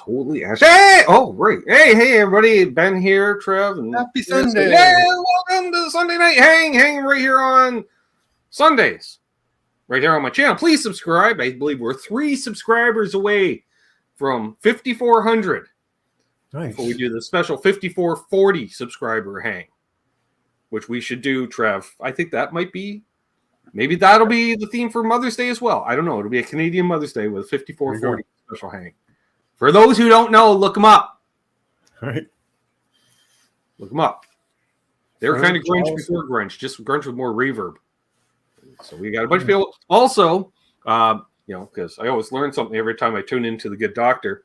totally ash. Hey! Oh, right. Hey, everybody. Ben here, Trev. And Happy Sunday. Yeah, welcome to the Sunday Night Hang right here on Sundays. Right here on my channel. Please subscribe. I believe we're 3 subscribers away from 5,400. Nice. Before we do the special 5440 subscriber hang, which we should do, Trev. I think that might be, maybe that'll be the theme for Mother's Day as well. I don't know. It'll be a Canadian Mother's Day with a 5440 special hang. For those who don't know, look them up. All right. Look them up. They were kind of grunge before grunge, just grunge with more reverb. So we got a bunch of people. Also, because I always learn something every time I tune into The Good Doctor.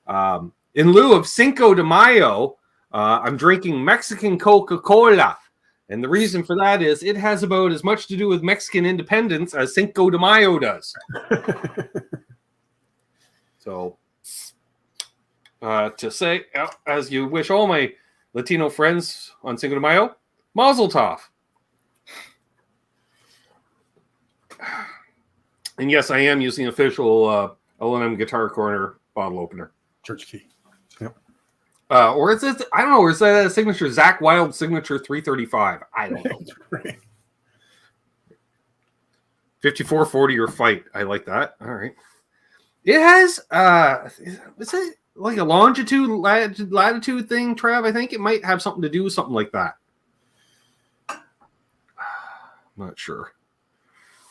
In lieu of Cinco de Mayo, I'm drinking Mexican Coca-Cola. And the reason for that is it has about as much to do with Mexican independence as Cinco de Mayo does. So, to say, as you wish all my Latino friends on Cinco de Mayo, Mazel Tov. And yes, I am using official L&M Guitar Corner bottle opener. Church key. Yep. Or is it, I don't know, or is that a signature, Zach Wild signature 335? I don't know. Right. 5440 or fight. I like that. All right. It has, is it like a longitude, latitude thing, Trev? I think it might have something to do with something like that. I'm not sure.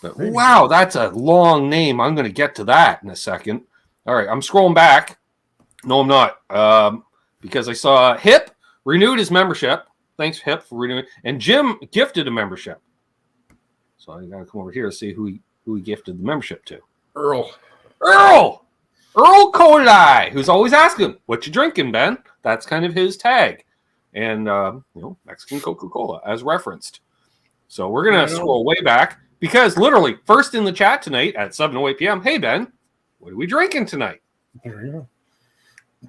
But, wow, that's a long name. I'm going to get to that in a second. All right, I'm scrolling back. No, I'm not. Because I saw Hip renewed his membership. Thanks, Hip, for renewing. And Jim gifted a membership. So I got to come over here to see who he gifted the membership to. Earl Kodai, who's always asking, what you drinking, Ben? That's kind of his tag. And, Mexican Coca-Cola, as referenced. So we're going to scroll way back. Because literally, first in the chat tonight at 7:08 p.m., hey, Ben, what are we drinking tonight? There you go.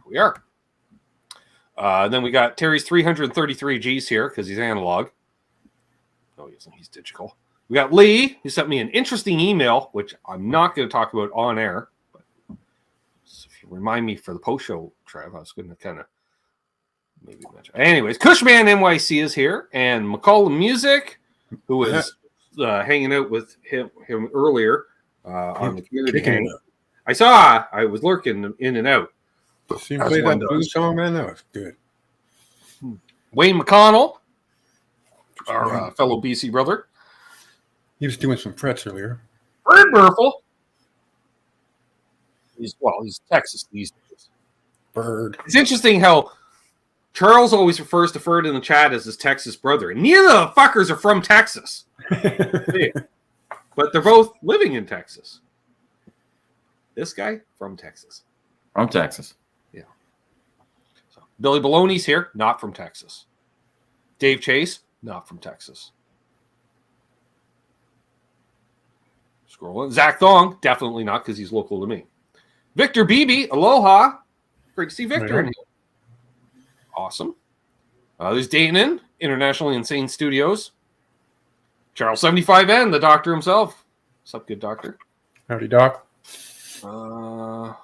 We are. Then we got Terry's 333 Gs here because he's analog. No, he isn't. He's digital. We got Lee, who sent me an interesting email, which I'm not going to talk about on air. But if you remind me for the post show, Trev, I was going to kind of maybe mention. Anyways, Cushman NYC is here, and McCollum Music, who is hanging out with him earlier on the community hang. I was lurking in and out. See him play that blues song, man. That was good. Wayne McConnell, our fellow BC brother. He was doing some frets earlier. Bird Burful. He's Texas these days. Bird. It's interesting how Charles always refers to Ferd in the chat as his Texas brother. And neither of the fuckers are from Texas. But they're both living in Texas. This guy from Texas. From Texas. Yeah. So Billy Baloney's here, not from Texas. Dave Chase, not from Texas. Scrolling. Zach Thong, definitely not because he's local to me. Victor Beebe, aloha. Great to see Victor in here. Awesome. There's Danon, Internationally Insane Studios. Charles 75N, the doctor himself. What's up, good doctor? Howdy, Doc. What's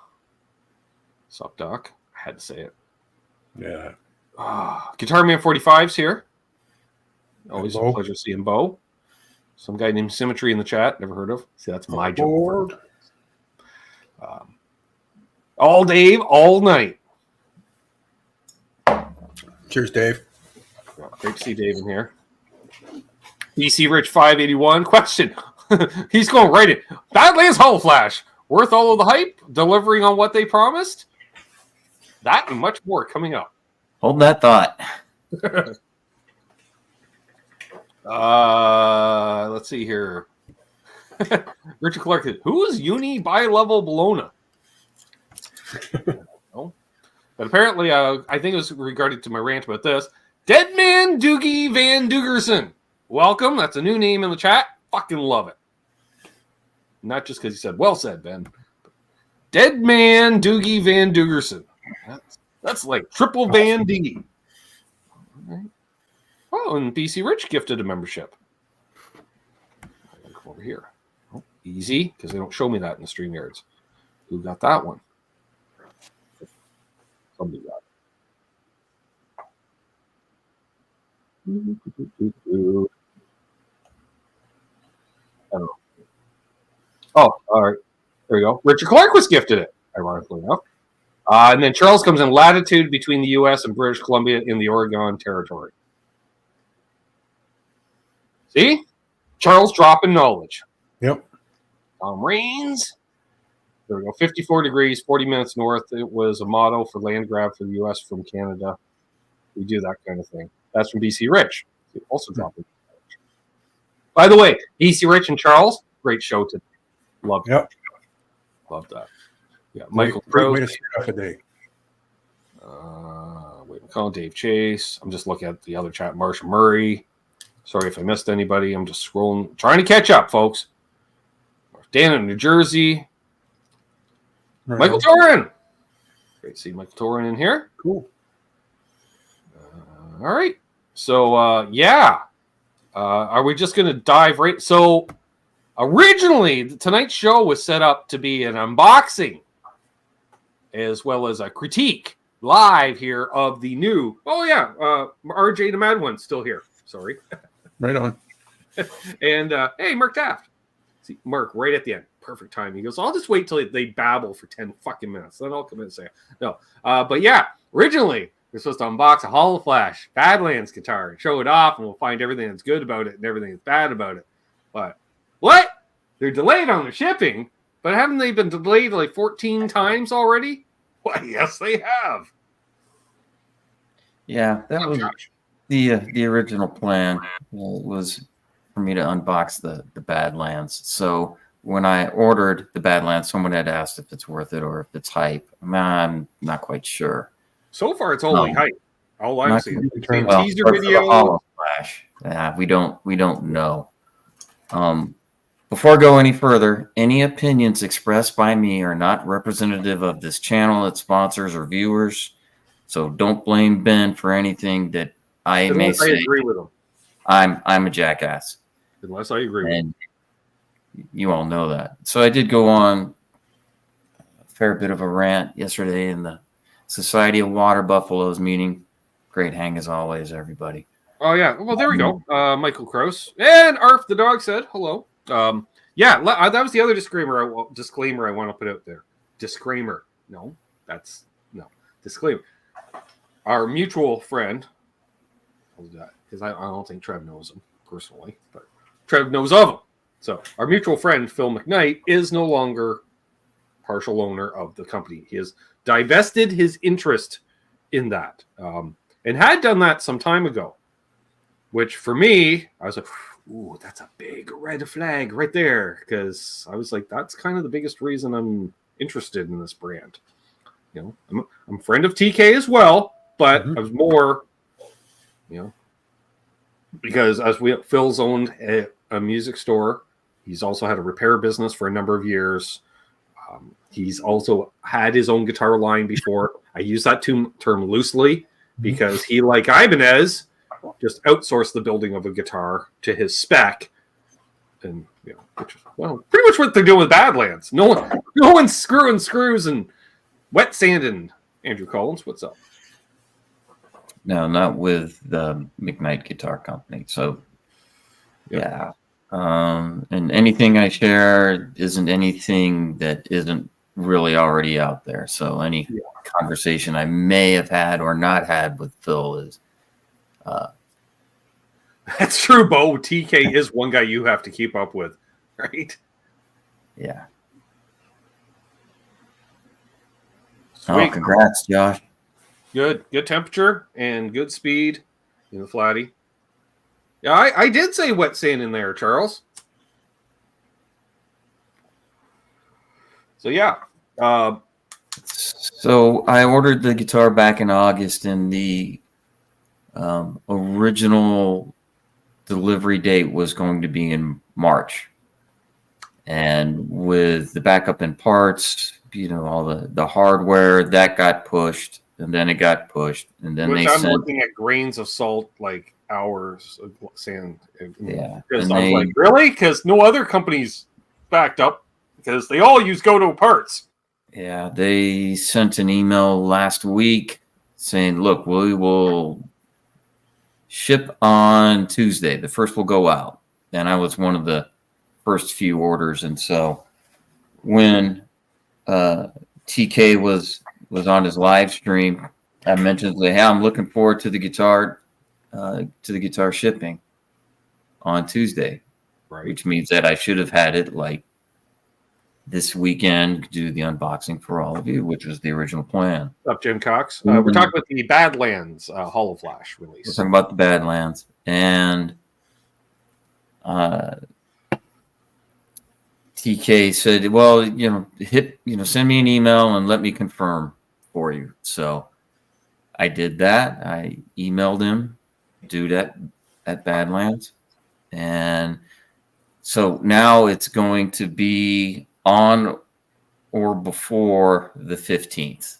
up, Doc? I had to say it. Yeah. Guitar Man 45's here. Always Hello. a pleasure seeing Bo. Some guy named Symmetry in the chat. Never heard of. See, that's my joke. All Dave, all night. Cheers, Dave. Great to see Dave in here. BC Rich 581. Question. He's going right in. Badlands Hollow Flash. Worth all of the hype? Delivering on what they promised? That and much more coming up. Hold that thought. Let's see here. Richard Clark. Who is Uni Bi-Level Bologna? Oh. But apparently, I think it was regarding to my rant about this. Deadman Doogie Van Dugerson. Welcome. That's a new name in the chat. Fucking love it. Not just because he said, well said, Ben. Deadman Doogie Van Dugerson. That's like triple Van D. All right. Oh, and BC Rich gifted a membership. Come over here. Oh, easy, because they don't show me that in the StreamYards. Who got that one? Oh, all right. There you go. Richard Clark was gifted it, ironically enough. And then Charles comes in latitude between the U.S. and British Columbia in the Oregon Territory. See? Charles dropping knowledge. Yep. Tom Rains. There we go. 54 degrees, 40 minutes north. It was a motto for land grab for the U.S. from Canada. We do that kind of thing. That's from BC Rich. Also dropping. By the way, BC Rich and Charles, great show today. Love that. Yep. Love that. Yeah, Michael Great way Crowe. to start off a day. Wait, call Dave Chase. I'm just looking at the other chat. Marsha Murray. Sorry if I missed anybody. I'm just scrolling, trying to catch up, folks. Dan in New Jersey. Right Michael on. Torin. Great to see Michael Torin in here. Cool. All right. So, yeah. Are we just going to dive right? So, originally, tonight's show was set up to be an unboxing as well as a critique live here of the new. Oh, yeah. RJ the Mad One's still here. Sorry. Right on. And, hey, Mark Taft. See, Mark, right at the end. Perfect time. He goes, I'll just wait till they babble for 10 fucking minutes. Then I'll come in and say, no. But yeah, originally, we're supposed to unbox a Hollow Flash Badlands guitar and show it off, and we'll find everything that's good about it and everything that's bad about it. But what? They're delayed on their shipping, but haven't they been delayed like 14 times already? Why, yes, they have. Yeah, that was the original plan was for me to unbox the Badlands. So when I ordered the Badlands, someone had asked if it's worth it or if it's hype. I'm not quite sure. So far, it's only hype. All I'm seeing. Well, Teaser but for the video. Hollow Flash, we don't know. Before I go any further, any opinions expressed by me are not representative of this channel, its sponsors, or viewers. So don't blame Ben for anything that I may Unless I say. agree with him. I'm a jackass. Unless I agree with him. And you all know that. So I did go on a fair bit of a rant yesterday in the Society of Water Buffaloes meeting. Great hang as always, everybody. Oh, yeah. Well, there we go. Michael Krause. And Arf the dog said hello. Yeah, that was the other disclaimer I want to put out there. Disclaimer. No, that's no. Disclaimer. Our mutual friend, because I don't think Trev knows him personally, but Trev knows of him. So our mutual friend, Phil McKnight, is no longer partial owner of the company. He has divested his interest in that and had done that some time ago, which for me, I was like, ooh, that's a big red flag right there, because I was like, that's kind of the biggest reason I'm interested in this brand. You know, I'm a friend of TK as well, but I was more, because Phil's owned a music store. He's also had a repair business for a number of years. He's also had his own guitar line before. I use that term loosely because he, like Ibanez, just outsourced the building of a guitar to his spec, and which is pretty much what they're doing with Badlands. No one's screwing screws and wet sanding. Andrew Collins, what's up? No, not with the McKnight Guitar Company. So, yeah. And anything I share isn't anything that isn't really already out there. So any conversation I may have had or not had with Phil is... That's true, Bo. TK is one guy you have to keep up with, right? Yeah. Sweet. Oh, congrats, Josh. Good temperature and good speed in the flatty. Yeah, I did say wet sand in there, Charles. So yeah. So I ordered the guitar back in August, and the original delivery date was going to be in March. And with the backup in parts, all the hardware, that got pushed, and then it got pushed, and then Which they I'm sent... looking at grains of salt, like hours of sand. Yeah. Because I was like, really? Because no other companies backed up, because they all use Goto parts. Yeah, they sent an email last week saying, look, we will ship on Tuesday. The first will go out. And I was one of the first few orders. And so when TK was on his live stream, I mentioned, hey, I'm looking forward to the guitar shipping on Tuesday, Right. which means that I should have had it like this weekend, do the unboxing for all of you, which was the original plan. What's up, Jim Cox? We're talking about the Badlands Hollow Flash release. We're talking about the Badlands, and TK said, "Well, send me an email and let me confirm for you." So I did that. I emailed him, dude at Badlands, and so now it's going to be on or before the 15th.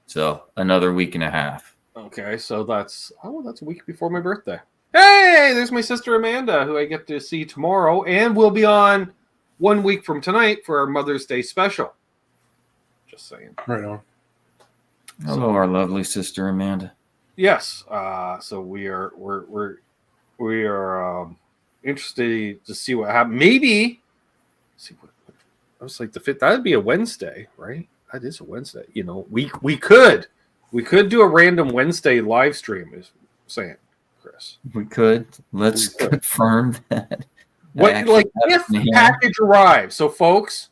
So another week and a half. Okay, so that's a week before my birthday. Hey, there's my sister Amanda, who I get to see tomorrow, and we'll be on 1 week from tonight for our Mother's Day special. Just saying. Right on. Hello, our lovely sister Amanda. Yes. So we are interested to see what happens. Maybe see what I was like the fifth. That'd be a Wednesday, right? That is a Wednesday. We could do a random Wednesday live stream. Is saying, Chris. We could. Let's confirm that. If the package arrives? So, folks,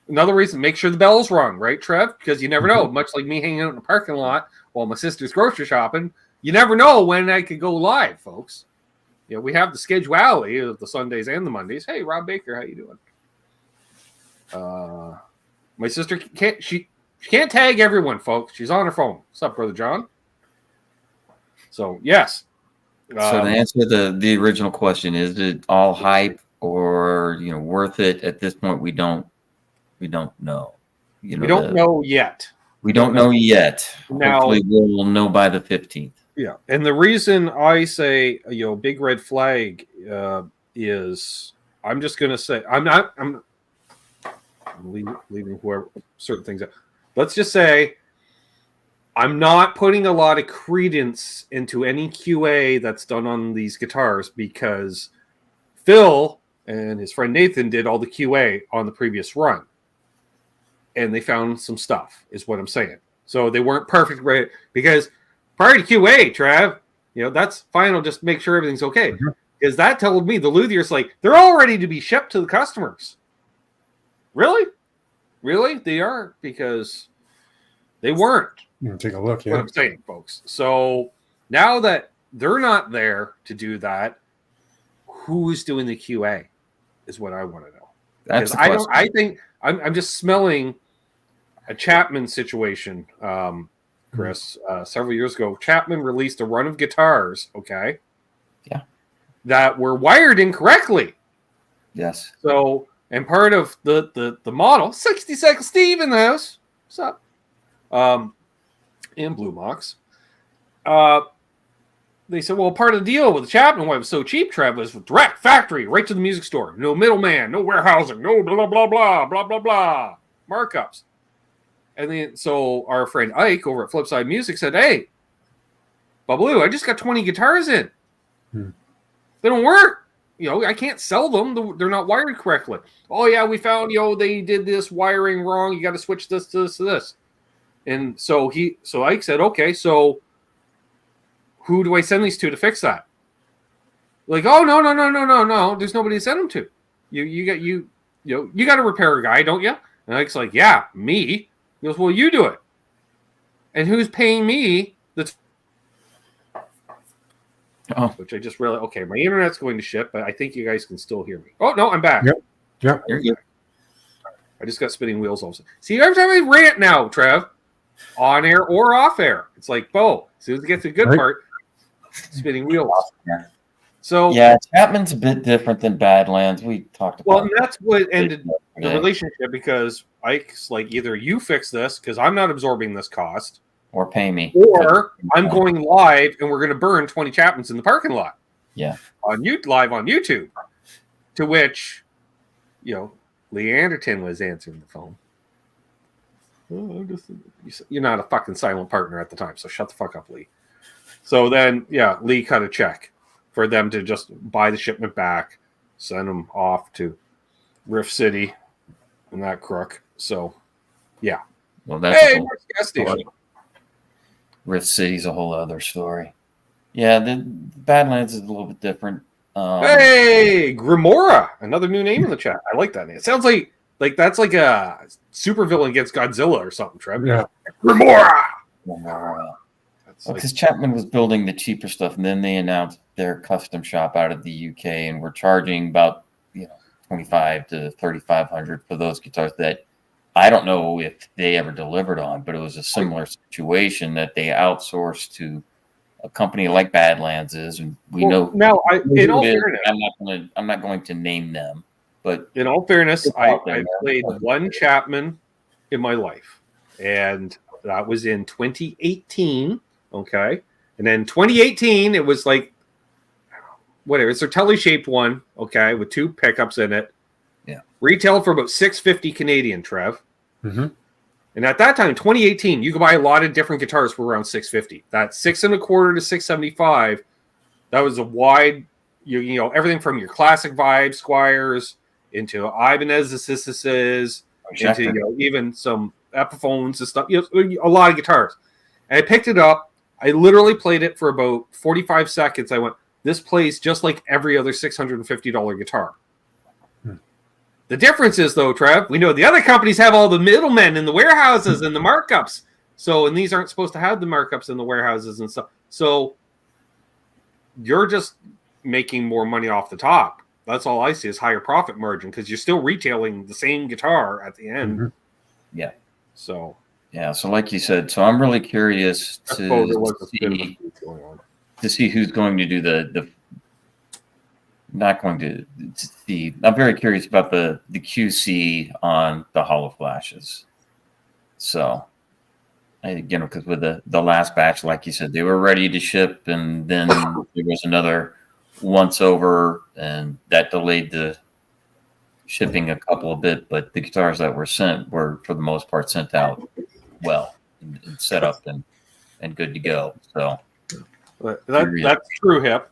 another reason, make sure the bell's rung, right, Trev? Because you never know. Much like me hanging out in the parking lot while my sister's grocery shopping, you never know when I could go live, folks. We have the scheduality of the Sundays and the Mondays. Hey, Rob Baker, how you doing? My sister can't tag everyone, folks. She's on her phone. What's up, Brother John? So, yes. So to answer the original question, is it all hype or worth it? At this point, we don't know. We don't know yet. We don't know yet. Now, hopefully we'll know by the 15th. Yeah, and the reason I say big red flag is I'm just gonna say I'm leaving whoever certain things out. Let's just say I'm not putting a lot of credence into any QA that's done on these guitars because Phil and his friend Nathan did all the QA on the previous run. And they found some stuff, is what I'm saying. So they weren't perfect, right? Because prior to QA, Trev, that's final. Just make sure everything's okay. Because that told me the Luthier's like, they're all ready to be shipped to the customers. Really? They are? Because they weren't. Take a look, yeah. What I'm saying, folks. So now that they're not there to do that, who's doing the QA is what I want to know. That's I think I'm just smelling a Chapman situation, Chris. Several years ago, Chapman released a run of guitars, okay? Yeah. That were wired incorrectly. Yes. So, and part of the model, 60-second Steve in the house. What's up? And Blue Mox. They said, well, part of the deal with the Chapman, why it was so cheap, Trev, was direct factory, right to the music store. No middleman, no warehousing, no blah, blah, blah, blah, blah, blah, markups. And then, so our friend Ike over at Flipside Music said, hey, Blue, I just got 20 guitars in. They don't work. I can't sell them. They're not wired correctly. Oh, yeah, we found, they did this wiring wrong. You got to switch this to this to this. And so Ike said, okay, so who do I send these to fix that? Like, oh, no. There's nobody to send them to. You got a repair guy, don't you? And Ike's like, yeah, me. He goes, well, you do it. And who's paying me? Which I just realized, okay, my internet's going to shit, but I think you guys can still hear me. Oh, no, I'm back. Yep. You're good. I just got spinning wheels also. See, every time I rant now, Trev, on air or off air, it's like, as soon as it gets to the good part, spinning wheels. So yeah, Chapman's a bit different than Badlands. We talked about. Well, and that's what ended the relationship because Ike's like, either you fix this because I'm not absorbing this cost, or pay me, or I'm going live and we're going to burn 20 Chapmans in the parking lot. Yeah, live on YouTube. To which, Lee Anderton was answering the phone. Oh, you're not a fucking silent partner at the time, so shut the fuck up, Lee. So then, yeah, Lee cut a check for them to just buy the shipment back, send them off to Rift City and that crook. So, yeah. Well, that's Hey, Mark's gas station. Rift City's a whole other story. Yeah, the Badlands is a little bit different. Hey, Grimora, another new name in the chat. I like that name. It sounds like that's like a supervillain against Godzilla or something, Trev. Yeah. Grimora. Because Chapman was building the cheaper stuff, and then they announced their custom shop out of the UK, and we're charging about $2,500 to $3,500 for those guitars that I don't know if they ever delivered on, but it was a similar situation that they outsourced to a company like Badlands is, and we know. Now, in all fairness, I'm not going to name them, but in all fairness, I played one Chapman in my life, and that was in 2018. Okay, and then 2018, it was like whatever. It's a telly-shaped one. Okay, with 2 pickups in it. Yeah, retailed for about $650 Canadian, Trev. Mm-hmm. And at that time, 2018, you could buy a lot of different guitars for around $650. That $625 to $675. That was a wide, you know, everything from your classic vibe Squires into Ibanez into even some Epiphones and stuff. A lot of guitars. And I picked it up. I literally played it for about 45 seconds. I went, this plays just like every other $650 guitar. The difference is, though, Trev, we know the other companies have all the middlemen in the warehouses and the markups. So, and these aren't supposed to have the markups in the warehouses and stuff. So, you're just making more money off the top. That's all I see is higher profit margin because you're still retailing the same guitar at the end. Mm-hmm. Yeah. So, yeah. So, like you said, so I'm really curious to see who's going to do I'm very curious about the QC on the hollow flashes. So, because with the last batch, like you said, they were ready to ship, and then there was another once over, and that delayed the shipping a couple of bit. But the guitars that were sent were, for the most part, sent out well and set up and good to go. So, that's true, Hip.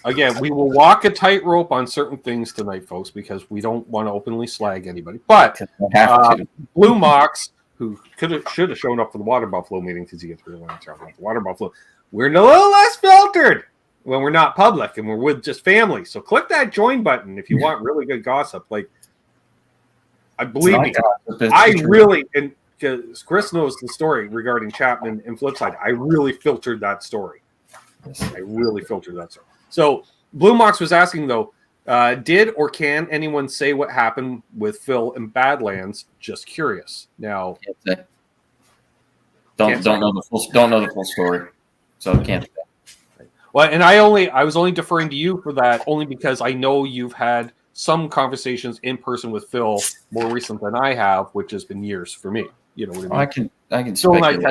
Again, we will walk a tightrope on certain things tonight, folks, because we don't want to openly slag anybody. But Blue Mox, who should have shown up for the Water Buffalo meeting because he gets really want to talk about the Water Buffalo, we're a little less filtered when we're not public and we're with just family. So click that join button if you want really good gossip. Like, I believe me, I really, and because Chris knows the story regarding Chapman and Flipside, I really filtered that story. I really filtered that story. So Blue Mox was asking, though, did or can anyone say what happened with Phil and Badlands? Just curious. Now, don't know the full story, so can't say. Well, and I was only deferring to you for that only because I know you've had some conversations in person with Phil more recent than I have, which has been years for me. You know what I mean? I can speculate.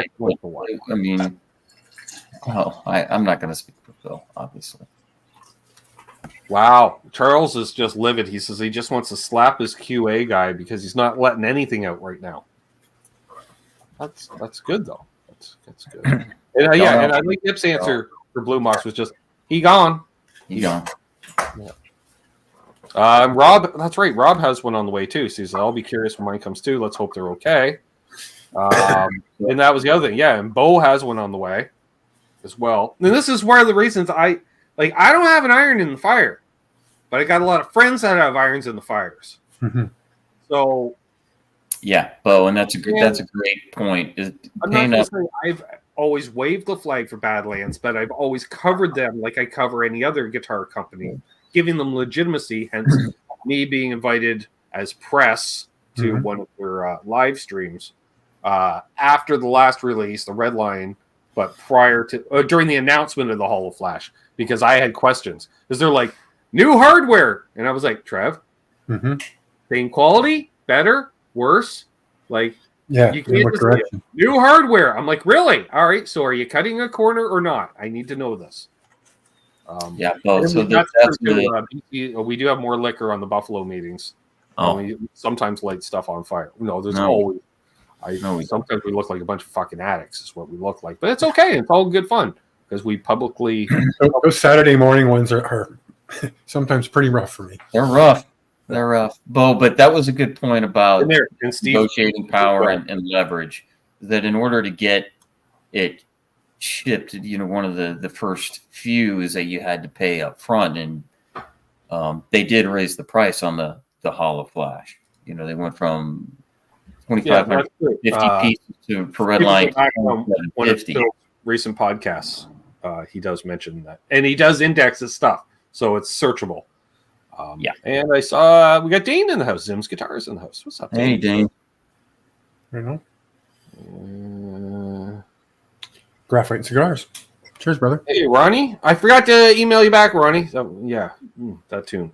I mean, well, I'm not going to speak for Phil, obviously. Wow, Charles is just livid. He says he just wants to slap his QA guy because he's not letting anything out right now. That's good though. That's good. And and I think Hip's answer for Blue Mox was just he gone. Yeah. Rob, that's right. Rob has one on the way too. So he says, I'll be curious when mine comes too. Let's hope they're okay. And that was the other thing. Yeah, and Bo has one on the way as well. And this is one of the reasons I don't have an iron in the fire. But I got a lot of friends that have irons in the fires. Mm-hmm. So, yeah, Bo, and that's a great point. I'm not going to say I've always waved the flag for Badlands, but I've always covered them like I cover any other guitar company, giving them legitimacy. Hence, me being invited as press to one of their live streams after the last release, the Red Line, but prior to during the announcement of the Hollow Flash, because I had questions because they're like. New hardware. And I was like, Trev, same quality, better, worse? Like, you can't just say new hardware. I'm like, really? All right. So are you cutting a corner or not? I need to know this. Well, so we do have more liquor on the Buffalo meetings. We sometimes light stuff on fire. No, there's Sometimes we look like a bunch of fucking addicts. Is what we look like, but it's okay. It's all good fun because we publicly. Those Saturday morning ones are sometimes pretty rough for me. They're rough. Bo, but that was a good point about and Steve, negotiating power and leverage. That in order to get it shipped, one of the first few is that you had to pay up front, and they did raise the price on the hollow flash. They went from 2,550 pieces to for red line. One of Phil's recent podcasts, he does mention that, and he does index his stuff, so it's searchable. And I saw we got Dane in the house. Zim's Guitars in the house. What's up, Dane? Hey, Dane. Right now. Graphite cigars. Cheers, brother. Hey, Ronnie. I forgot to email you back, Ronnie. That tune.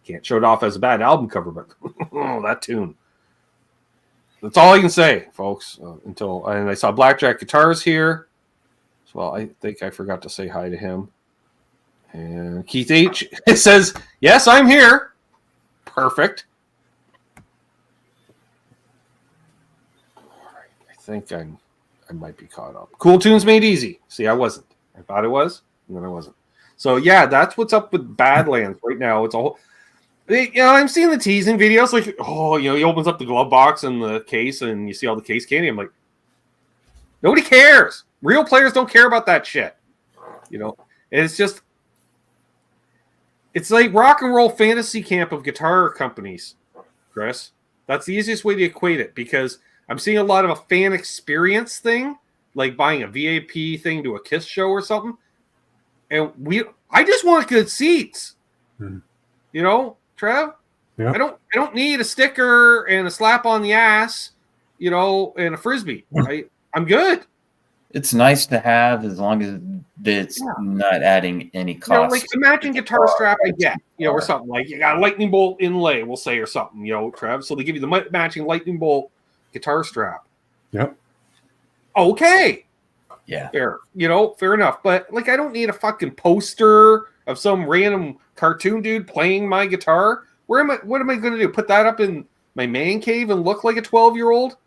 Can't show it off as a bad album cover, but that tune. That's all I can say, folks. And I saw Blackjack Guitars here. So I think I forgot to say hi to him. And Keith H. It says, yes, I'm here. Perfect. All right. I think I might be caught up. Cool Tunes Made Easy. See, I wasn't. I thought it was, and then I wasn't. So, yeah, that's what's up with Badlands right now. It's all... I'm seeing the teasing videos. Like, he opens up the glove box and the case, and you see all the case candy. I'm like, nobody cares. Real players don't care about that shit. It's just... It's like rock and roll fantasy camp of guitar companies, Chris. That's the easiest way to equate it because I'm seeing a lot of a fan experience thing, like buying a VIP thing to a KISS show or something. And I just want good seats. Trev? Yeah. I don't need a sticker and a slap on the ass, and a Frisbee. I'm good. It's nice to have as long as it's not adding any cost. Like imagine guitar strap I get, or something like you got a lightning bolt inlay, we'll say, or something, Trev. So they give you the matching lightning bolt guitar strap. Yep. Okay. Yeah. Fair. Fair enough. But like I don't need a fucking poster of some random cartoon dude playing my guitar. What am I gonna do? Put that up in my man cave and look like a 12-year-old?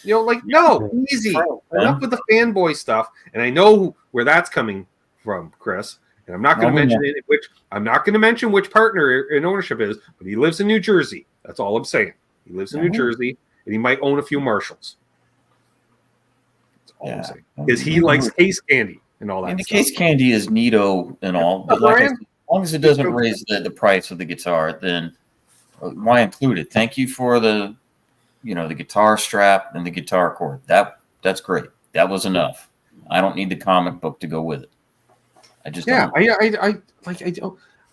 No, easy. Enough with the fanboy stuff. And I know where that's coming from, Chris. And I'm not going to mention it, I'm not going to mention which partner in ownership is, but he lives in New Jersey. That's all I'm saying. He lives in New Jersey, and he might own a few Marshalls. That's all I'm saying. Because he likes case candy and all that. And the case candy is neato and all, but as long as it doesn't raise the price of the guitar, then why include it? Thank you for the guitar strap and the guitar cord. That's great. That was enough. I don't need the comic book to go with it. I just don't.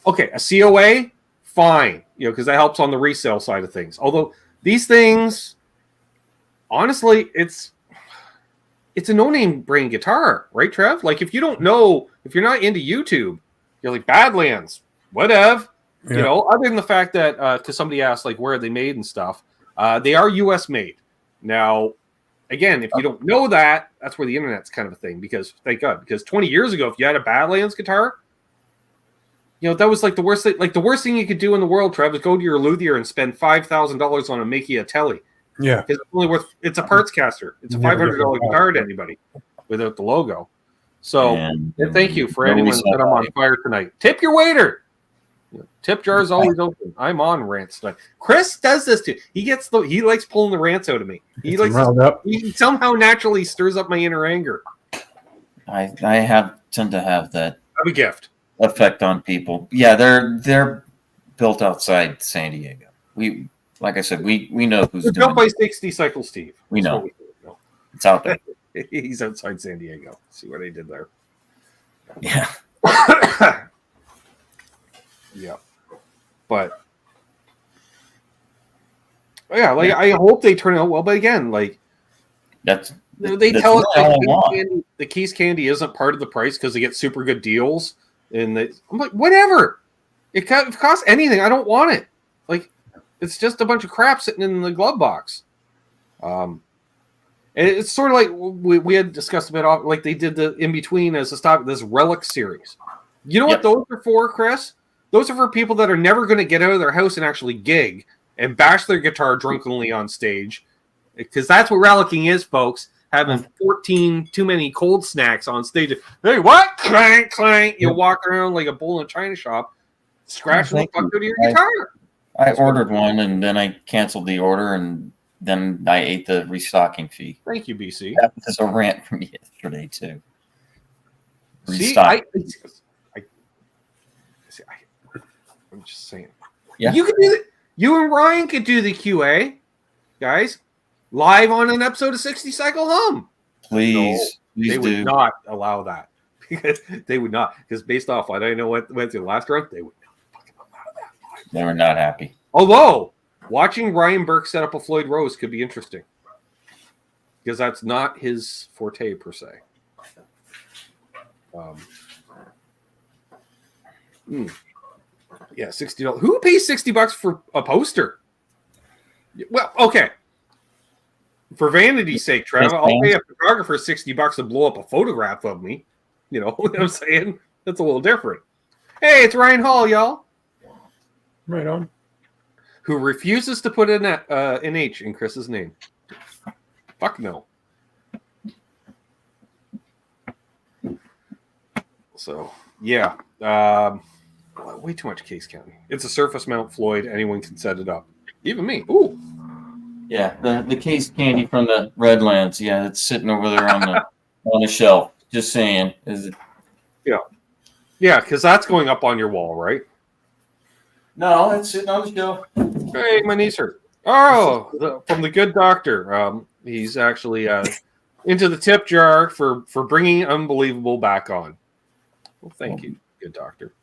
Okay, a COA, fine, because that helps on the resale side of things. Although these things, honestly, it's a no-name brand guitar, right, Trev? Like if you don't know, if you're not into YouTube, you're like Badlands, whatever. Yeah. Other than the fact that because somebody asked like where are they made and stuff. They are U.S. made. Now, again, if you don't know that, that's where the internet's kind of a thing. Because thank God, because 20 years ago, if you had a Badlands guitar, that was like the worst thing. Like the worst thing you could do in the world, Trev, is go to your luthier and spend $5,000 on a Mickey Telly. Yeah, it's only worth. It's a parts caster. It's a $500 guitar to anybody without the logo. So, and thank you for anyone that I'm on fire tonight. Tip your waiter. Tip jar is always open. I'm on rants tonight. Chris does this too. He likes pulling the rants out of me. He somehow naturally stirs up my inner anger. I tend to have that a gift effect on people. Yeah, they're built outside San Diego. Like I said, we know who's doing built by 60 Cycle Steve. We know. It's out there. He's outside San Diego. See what I did there. Yeah. Yeah, but I hope they turn out well. But again, they tell us the Keys candy isn't part of the price because they get super good deals, and I'm like, whatever. If it costs anything, I don't want it. Like, it's just a bunch of crap sitting in the glove box. And it's sort of like we had discussed a bit off, like they did the in between as a stop this Relic series. You know what those are for, Chris? Those are for people that are never going to get out of their house and actually gig and bash their guitar drunkenly on stage Because that's what relicking is, folks. Having 14 too many cold snacks on stage. Hey, what? Clank, clank. You walk around like a bull in a china shop, scratching the fuck out of your guitar. I ordered one, and then I canceled the order, and then I ate the restocking fee. Thank you, BC. That was a rant from yesterday, too. See, I'm just saying. Yeah. You could do it. You and Ryan could do the QA, guys, live on an episode of 60 Cycle Hum. Please They do. would not allow that. Because they would not. Because based off what I know what went through the last round, they would not fucking allow that. They were not happy. Although, watching Ryan Burke set up a Floyd Rose could be interesting. Because that's not his forte, per se. Yeah, $60. Who pays $60 for a poster? Well, okay. For vanity's sake, Trev, I'll pay a photographer $60 to blow up a photograph of me. You know what I'm saying? That's a little different. Hey, it's Ryan Hall, y'all. Right on. Who refuses to put an H in Chris's name. Fuck no. So, yeah. Way too much case counting. It's a surface mount Floyd. Anyone can set it up. Even me. Ooh. Yeah, the case candy from the Redlands. Yeah, it's sitting over there on the shelf. Just saying. Is it? Yeah. Yeah, because that's going up on your wall, right? No, it's sitting on the shelf. Hey, my knees hurt. Oh, from the good doctor. He's actually into the tip jar for bringing Unbelievable back on. Well, thank you, good doctor.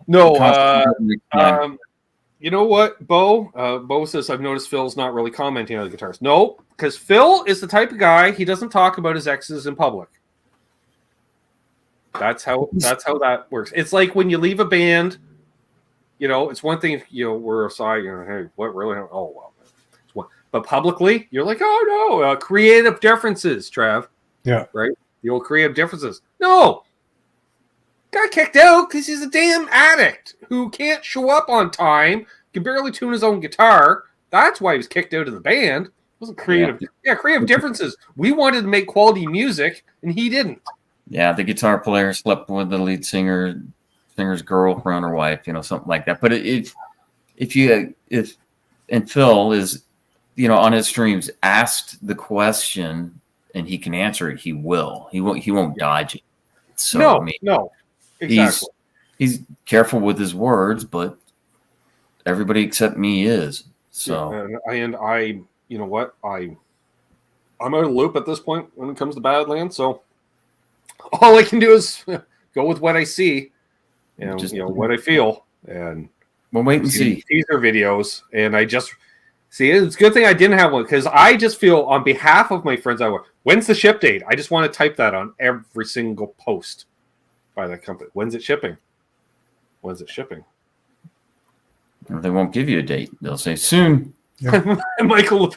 No, you know what, Bo? Bo says, I've noticed Phil's not really commenting on the guitars. No, because Phil is the type of guy, he doesn't talk about his exes in public. That's how that works. It's like when you leave a band, you know, it's one thing if, you know, we're aside, you know, hey, what really? Oh, well. But publicly, you're like, oh, no, creative differences, Trev. Yeah. Right? The old creative differences. No. Got kicked out because he's a damn addict who can't show up on time, can barely tune his own guitar. That's why he was kicked out of the band. It wasn't creative. Yeah, creative differences. We wanted to make quality music, and he didn't. Yeah, the guitar player slept with the lead singer's girlfriend or wife, you know, something like that. But if Phil is, you know, on his streams asked the question and he can answer it, he will. He won't dodge it. So No, I mean, no. Exactly. He's careful with his words, but everybody except me is. So and I, you know what, I'm out of the loop at this point when it comes to Badlands. So all I can do is go with what I see, and just, you know, what I feel, and we'll wait and see teaser videos. And I just see it's a good thing I didn't have one because I just feel on behalf of my friends. When's the ship date? I just want to type that on every single post by that company. When's it shipping? When's it shipping? They won't give you a date. They'll say soon. Yeah. Michael,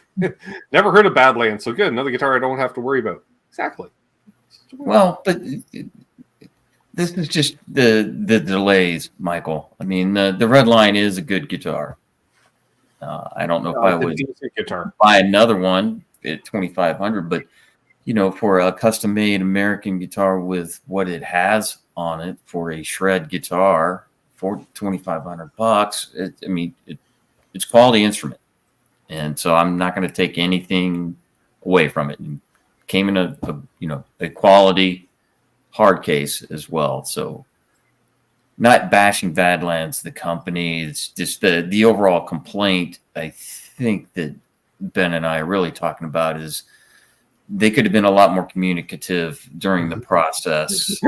never heard of Badlands. So good. Another guitar I don't have to worry about. Exactly. Well, but this is just the delays, Michael. I mean, the Red Line is a good guitar. I don't know if I would buy another one at $2,500, but you know, for a custom-made American guitar with what it has on it for a shred guitar for $2,500, it's quality instrument, and so I'm not going to take anything away from it. It came in a quality hard case as well. So, not bashing Badlands, the company. It's just the overall complaint. I think that Ben and I are really talking about is they could have been a lot more communicative during the process.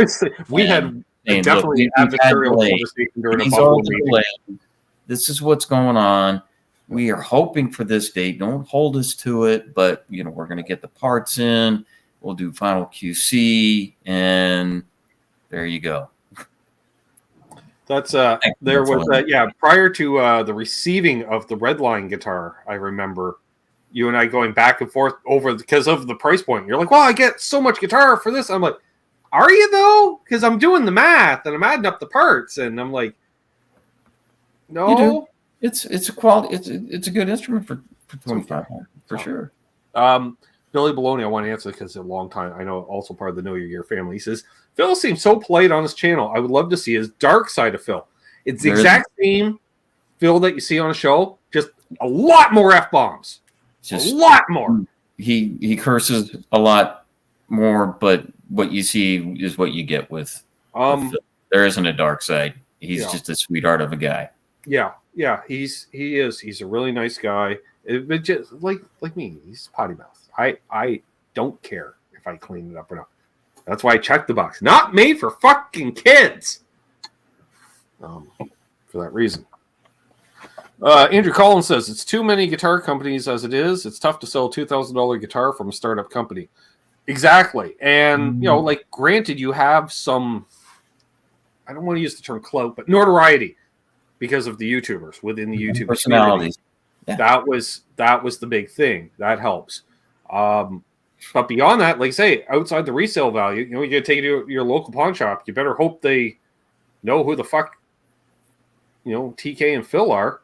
We had definitely adversarial conversation during a bubble meeting. This is what's going on. We are hoping for this date. Don't hold us to it, but you know, we're going to get the parts in. We'll do final QC, and there you go. That's there was prior to the receiving of the Redline guitar, I remember you and I going back and forth over because of the price point. You're like, well, I get so much guitar for this. I'm like, are you though? Because I'm doing the math and I'm adding up the parts, and I'm like, no. it's a quality. It's a good instrument for 25 for sure. Billy Baloney, I want to answer because a long time. I know also part of the Know Your Gear family. He says, Phil seems so polite on his channel. I would love to see his dark side of Phil. It's the exact same Phil that you see on a show, just a lot more F-bombs. Just a lot more. He curses a lot more, but what you see is what you get with Phil. There isn't a dark side. He's just a sweetheart of a guy. Yeah. He is. He's a really nice guy. It just like me, he's potty mouth. I don't care if I clean it up or not. That's why I checked the box. Not made for fucking kids. For that reason. Andrew Collins says it's too many guitar companies as it is. It's tough to sell a $2,000 guitar from a startup company. Exactly. And like granted, you have some, I don't want to use the term clout, but notoriety because of the YouTubers within the YouTube personalities. Yeah. That was the big thing. That helps. But beyond that, like I say, outside the resale value, you gotta take it to your local pawn shop. You better hope they know who the fuck, TK and Phil are.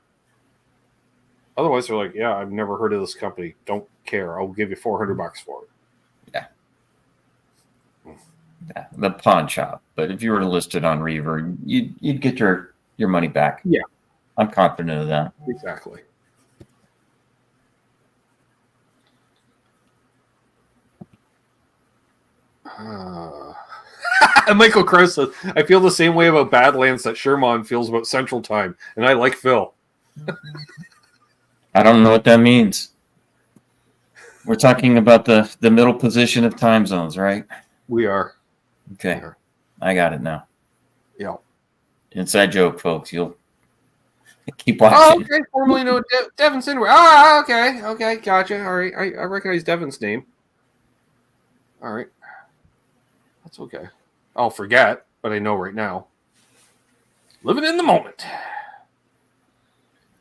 Otherwise, they're like, yeah, I've never heard of this company. Don't care. I'll give you $400 for it. Yeah, the pawn shop. But if you were to list it on Reverb, you'd get your money back. Yeah, I'm confident of that. Exactly. Michael Crow says, I feel the same way about Badlands that Sherman feels about Central Time, and I like Phil. I don't know what that means. We're talking about the middle position of time zones, right? We are. Okay. We are. I got it now. Yeah. Inside joke, folks. You'll keep watching. Oh, okay. Formerly known Devin Sinway. Okay. Gotcha. All right. I recognize Devin's name. All right. That's okay. I'll forget, but I know right now. Living in the moment.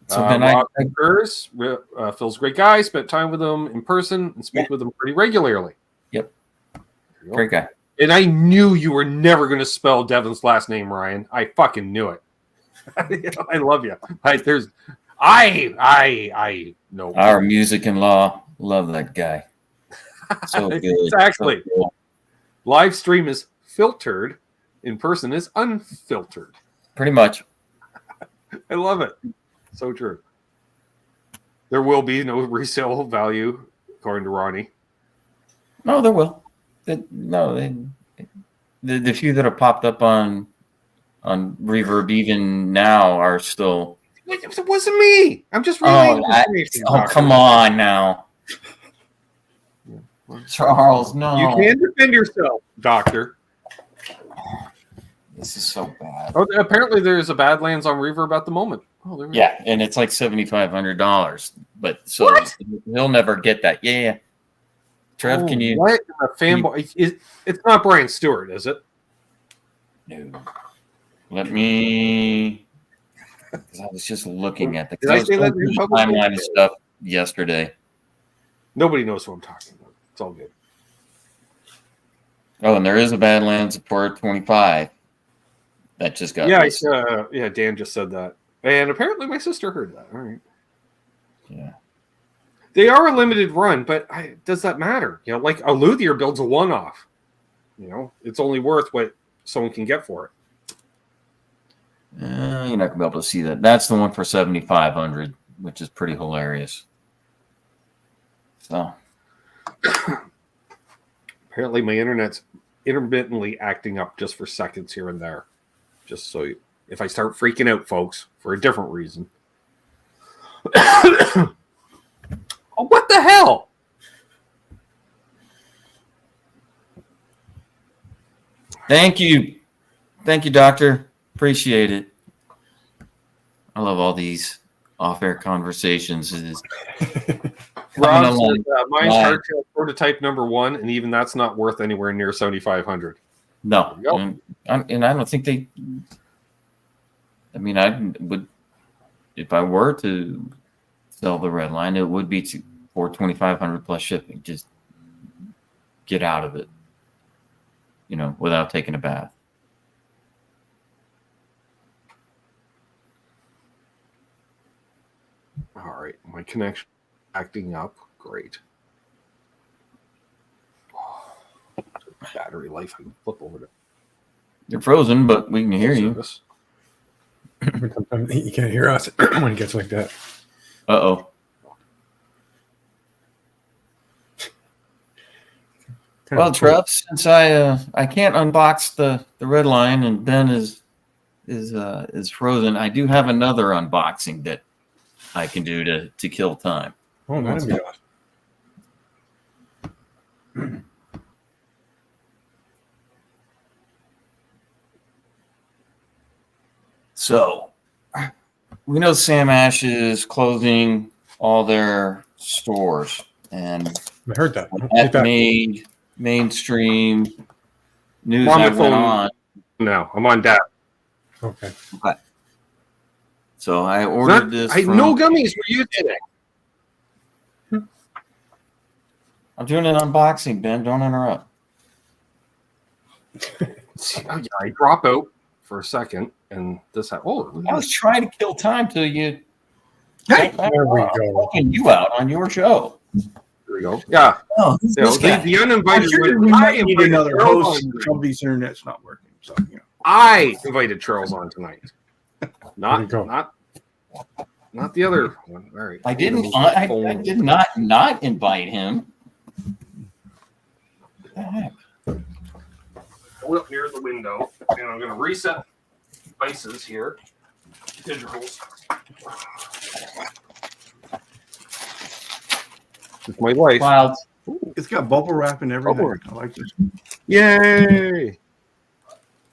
So then Phil's a great guy. Spent time with him in person and speak with him pretty regularly. Yep. Great guy. And I knew you were never going to spell Devin's last name, Ryan. I fucking knew it. I love you. I know. Our music and law, love that guy. So good. Exactly. So cool. Live stream is filtered. In person is unfiltered. Pretty much. I love it. So true. There will be no resale value, according to Ronnie. No, there will. The few that have popped up on Reverb even now are still. It wasn't me. I'm just relaying information. Come on now. Charles, no. You can defend yourself, Doctor. This is so bad. Oh, apparently there's a Badlands on Reverb at the moment. Oh, yeah, and it's like $7,500. But so he'll never get that. Yeah. Trev, can you? What a fanboy! It's not Brian Stewart, is it? No. Let me. Because I was just looking at the timeline of stuff yesterday. Nobody knows who I'm talking about. It's all good. Oh, and there is a Badlands Support 25 that just got. Yeah, Dan just said that, and apparently my sister heard that. All right. Yeah. They are a limited run, but does that matter? Like a luthier builds a one-off. It's only worth what someone can get for it. You're not gonna be able to see that. That's the one for $7,500, which is pretty hilarious. So apparently my internet's intermittently acting up just for seconds here and there. Just so if I start freaking out, folks, for a different reason. Oh, what the hell? Thank you, Doctor. Appreciate it. I love all these off-air conversations. Rob says, mine's hardtail prototype number 1, and even that's not worth anywhere near $7,500. No, and I don't think they. I mean, I would, if I were to sell the red line, it would be for $2,500 plus shipping. Just get out of it, without taking a bath. All right, my connection acting up. Great. Battery life. I can flip over to You're frozen, but we can hear you. service. Sometimes he can't hear us when it gets like that. Uh-oh. Well, Trev, since I can't unbox the red line and Ben is frozen, I do have another unboxing that I can do to kill time. Oh, that'd be awesome. So, we know Sam Ash is closing all their stores, and I heard that. that made mainstream news I'm on my that went phone. on. No, I'm on data. Okay. So I ordered this. No gummies for you today. I'm doing an unboxing, Ben. Don't interrupt. See, oh, yeah, I drop out for a second, and this happened. Oh, I was trying to kill time till you. Hey, there we go. Fucking you out on your show. there we go. Yeah. Oh, who's You know, this guy? the uninvited. We I might need invited another Charles host. on tonight. Somebody's internet's not working. So, you know. I invited Charles on tonight. There you Not go. not the other one. All right. I didn't. I did not invite him. What the heck? Hold up near the window, and I'm going to reset devices here. Digitals. It's my wife. Clouds. It's got bubble wrap and everything. Bubble I like this. Yay!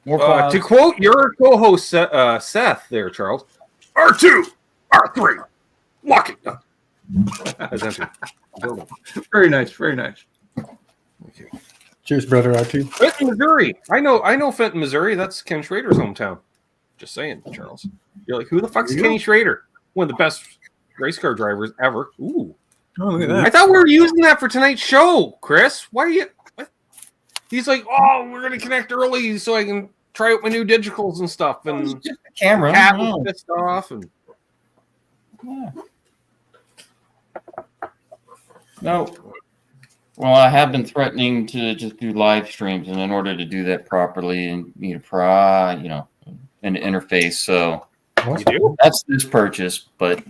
More clouds. To quote your co-host Seth, there, Charles. R2, R3, lock it. That's empty. Very nice. Very nice. Okay. Cheers, brother. R2. Fenton, Missouri. I know Fenton, Missouri. That's Ken Schrader's hometown. Just saying, Charles. You're like, who the fuck's There you Kenny go. Schrader? One of the best race car drivers ever. Ooh. Oh, look at I that. thought we were using that for tonight's show, Chris. Why are you? What? He's like, oh, we're gonna connect early so I can try out my new digitals and stuff. It's And just a camera. Cat Oh, was pissed off. And yeah. No. Well, I have been threatening to just do live streams, and in order to do that properly, and need an interface. So you do? that's this purchase, but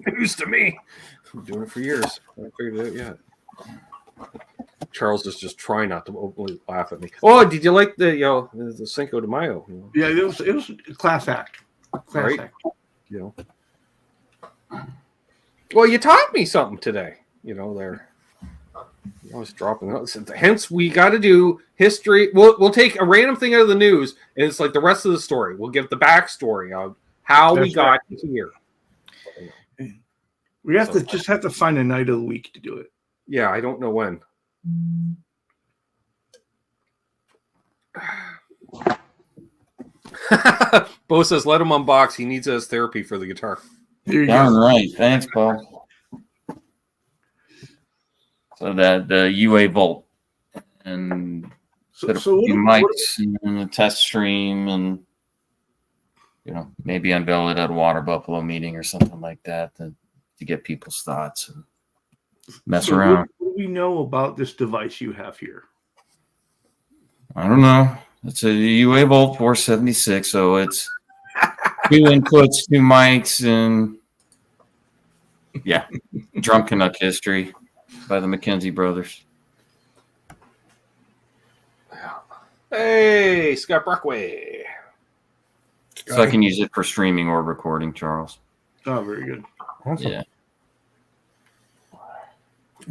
News to me. I'm doing it for years. I haven't figured it out yet. Charles is just trying not to openly laugh at me. Oh, did you like the Cinco de Mayo? Yeah, it was a class act. Class Right. act. You know. Well, you taught me something today. There. I was dropping out. Hence, we got to do history. We'll take a random thing out of the news, and it's like the rest of the story. We'll give the backstory of how we That's got here. We have to find a night of the week to do it. Yeah, I don't know when. Bo says, let him unbox. He needs it as therapy for the guitar. There you darn go. right. Thanks, Paul. So that the UA Volt and So, put a so few what, mics and a test stream, and maybe unveil it at a Water Buffalo meeting or something like that to get people's thoughts and mess so around. what do we know about this device you have here? I don't know. It's a UA Volt 476, so it's 2 inputs, 2 mics, and yeah, Drum Canuck history by the McKenzie brothers. Hey, Scott Brockway. So I can use it for streaming or recording, Charles. Oh, very good. Awesome. Yeah.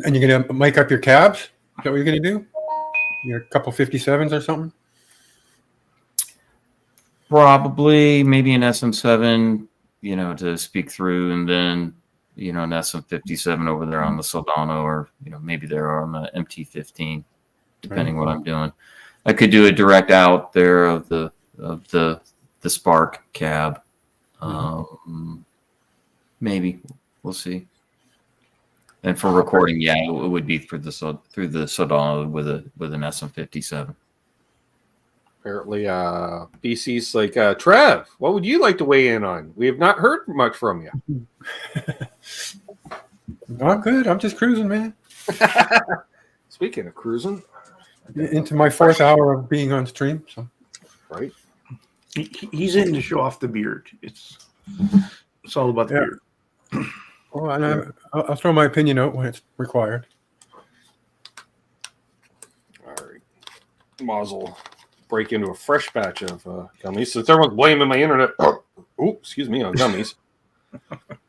And you're going to mic up your cabs? Is that what you're going to do? Your couple 57s or something? Probably maybe an SM7, to speak through, and then, an SM57 over there on the Soldano, or, maybe there on the MT15, depending what I'm doing. I could do a direct out there of the Spark cab. Maybe we'll see. And for recording, yeah, it would be through the Soldano with an SM57. Apparently, BC's like, Trev, what would you like to weigh in on? We have not heard much from you. I'm good. I'm just cruising, man. Speaking of cruising, Into my 4th hour of being on stream. So. right? He's in to show off the beard. It's all about the beard. Well, and I'll throw my opinion out when it's required. All right. Mazel. Break into a fresh batch of gummies. Since everyone's blaming my internet. Oh, excuse me, on gummies.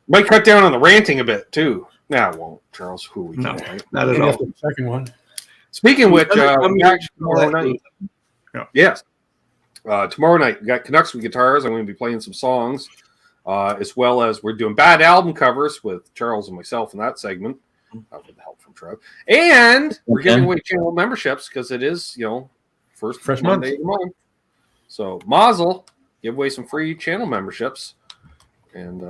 Might cut down on the ranting a bit, too. Nah, it won't. Charles, who we No, can't, right? not at Maybe all. after the second one. Speaking of which, I'm tomorrow night. Yeah. Yes. Tomorrow night, we got Canucks with Guitars. I'm going to be playing some songs, as well as we're doing bad album covers with Charles and myself in that segment, with the help from Trev. And we're giving away channel memberships because it is, first Fresh Monday of the month. So, Mazel, give away some free channel memberships. And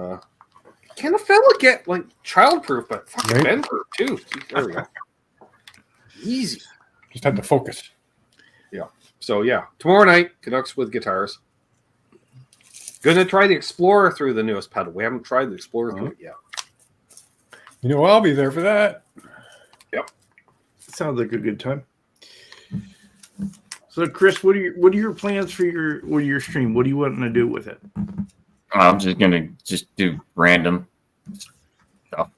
can a fella get, childproof, but fucking Right. Ben-proof, too? There we go. Easy. Just had to focus. So, yeah, tomorrow night, Canucks with Guitars. Gonna try the Explorer through the newest pedal. We haven't tried the Explorer through it yet. I'll be there for that. Sounds like a good time. So, Chris, what are your plans for your stream? What do you want to do with it? I'm just gonna do random stuff,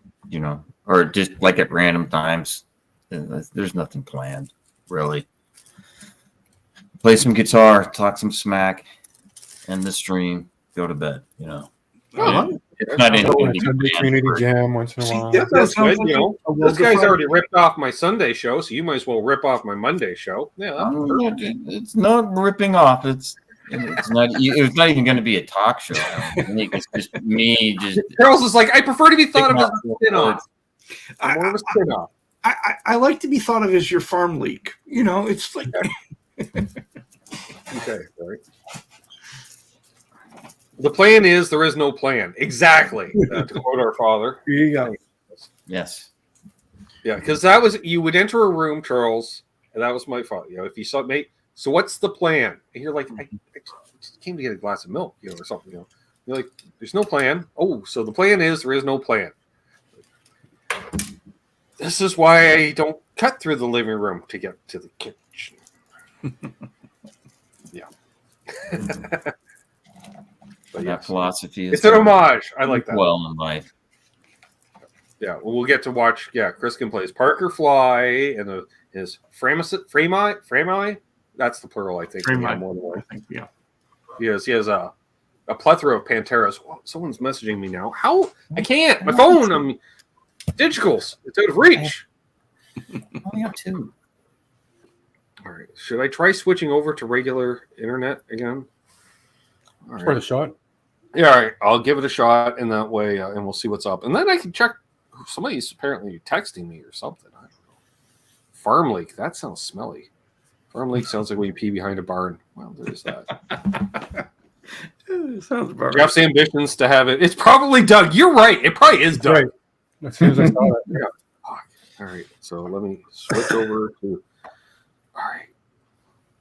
or just like at random times. There's nothing planned, really. Play some guitar, talk some smack, end the stream, go to bed. It's not anything. Community jam once in a while. Yeah. That's sounds good, like a This guy's well-defined- already ripped off my Sunday show, so you might as well rip off my Monday show. Yeah, that's perfect. It's not ripping off. It's not. It's not even going to be a talk show. It's just me. Charles is like, I prefer to be thought of as a spin-off. I- More of a spin-off. I like to be thought of as your farm league. It's like Okay, sorry. The plan is there is no plan. Exactly. To quote our father. here you go. Yes. Yeah, because that was, you would enter a room, Charles, and that was my fault. If you saw, mate, so what's the plan? And you're like, I just came to get a glass of milk, or something, You're like, there's no plan. Oh, so the plan is there is no plan. This is why I don't cut through the living room to get to the kitchen. Yeah. But That yes. philosophy is It's an homage. I like that. well in life. Yeah, well, we'll get to watch. Yeah, Chris can play his Parker Fly and his Frame-I. That's the plural, I think. Frame-I. Yeah, more than one. I think, yeah. He has a plethora of Panteras. Well, someone's messaging me now. How? I can't. My phone. I'm digitals. It's out of reach. Only have two. All right. Should I try switching over to regular internet again? All It's right. worth a shot. Yeah, all right. I'll give it a shot in that way, and we'll see what's up. And then I can check. Somebody's apparently texting me or something. I don't know. Farm leak. That sounds smelly. Farm leak sounds like when you pee behind a barn. Well, there's that. Sounds about right. Jeff's ambitions to have it. It's probably Doug. You're right. It probably is Doug. Right. As soon as I saw it. Yeah. All right. So let me switch over to. All right.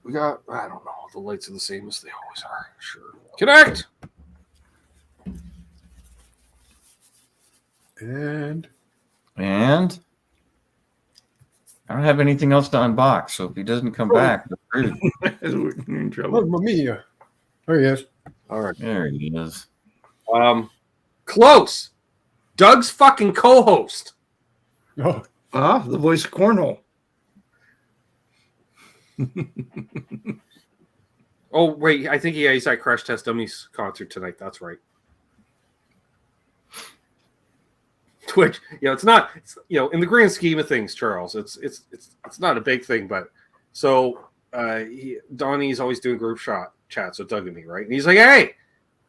We got. I don't know. The lights are the same as they always are. Sure. Connect. And And I don't have anything else to unbox, so if he doesn't come back, We're in trouble. Mamma mia. There he is. All right. there he is. Close. Doug's fucking co-host. Oh, The voice of cornhole. Oh wait, I think he's at Crash Test Dummies concert tonight. That's right. Which, it's not. It's, in the grand scheme of things, Charles, it's not a big thing. But so Donnie's always doing group chats with Doug and me, right? And he's like, "Hey,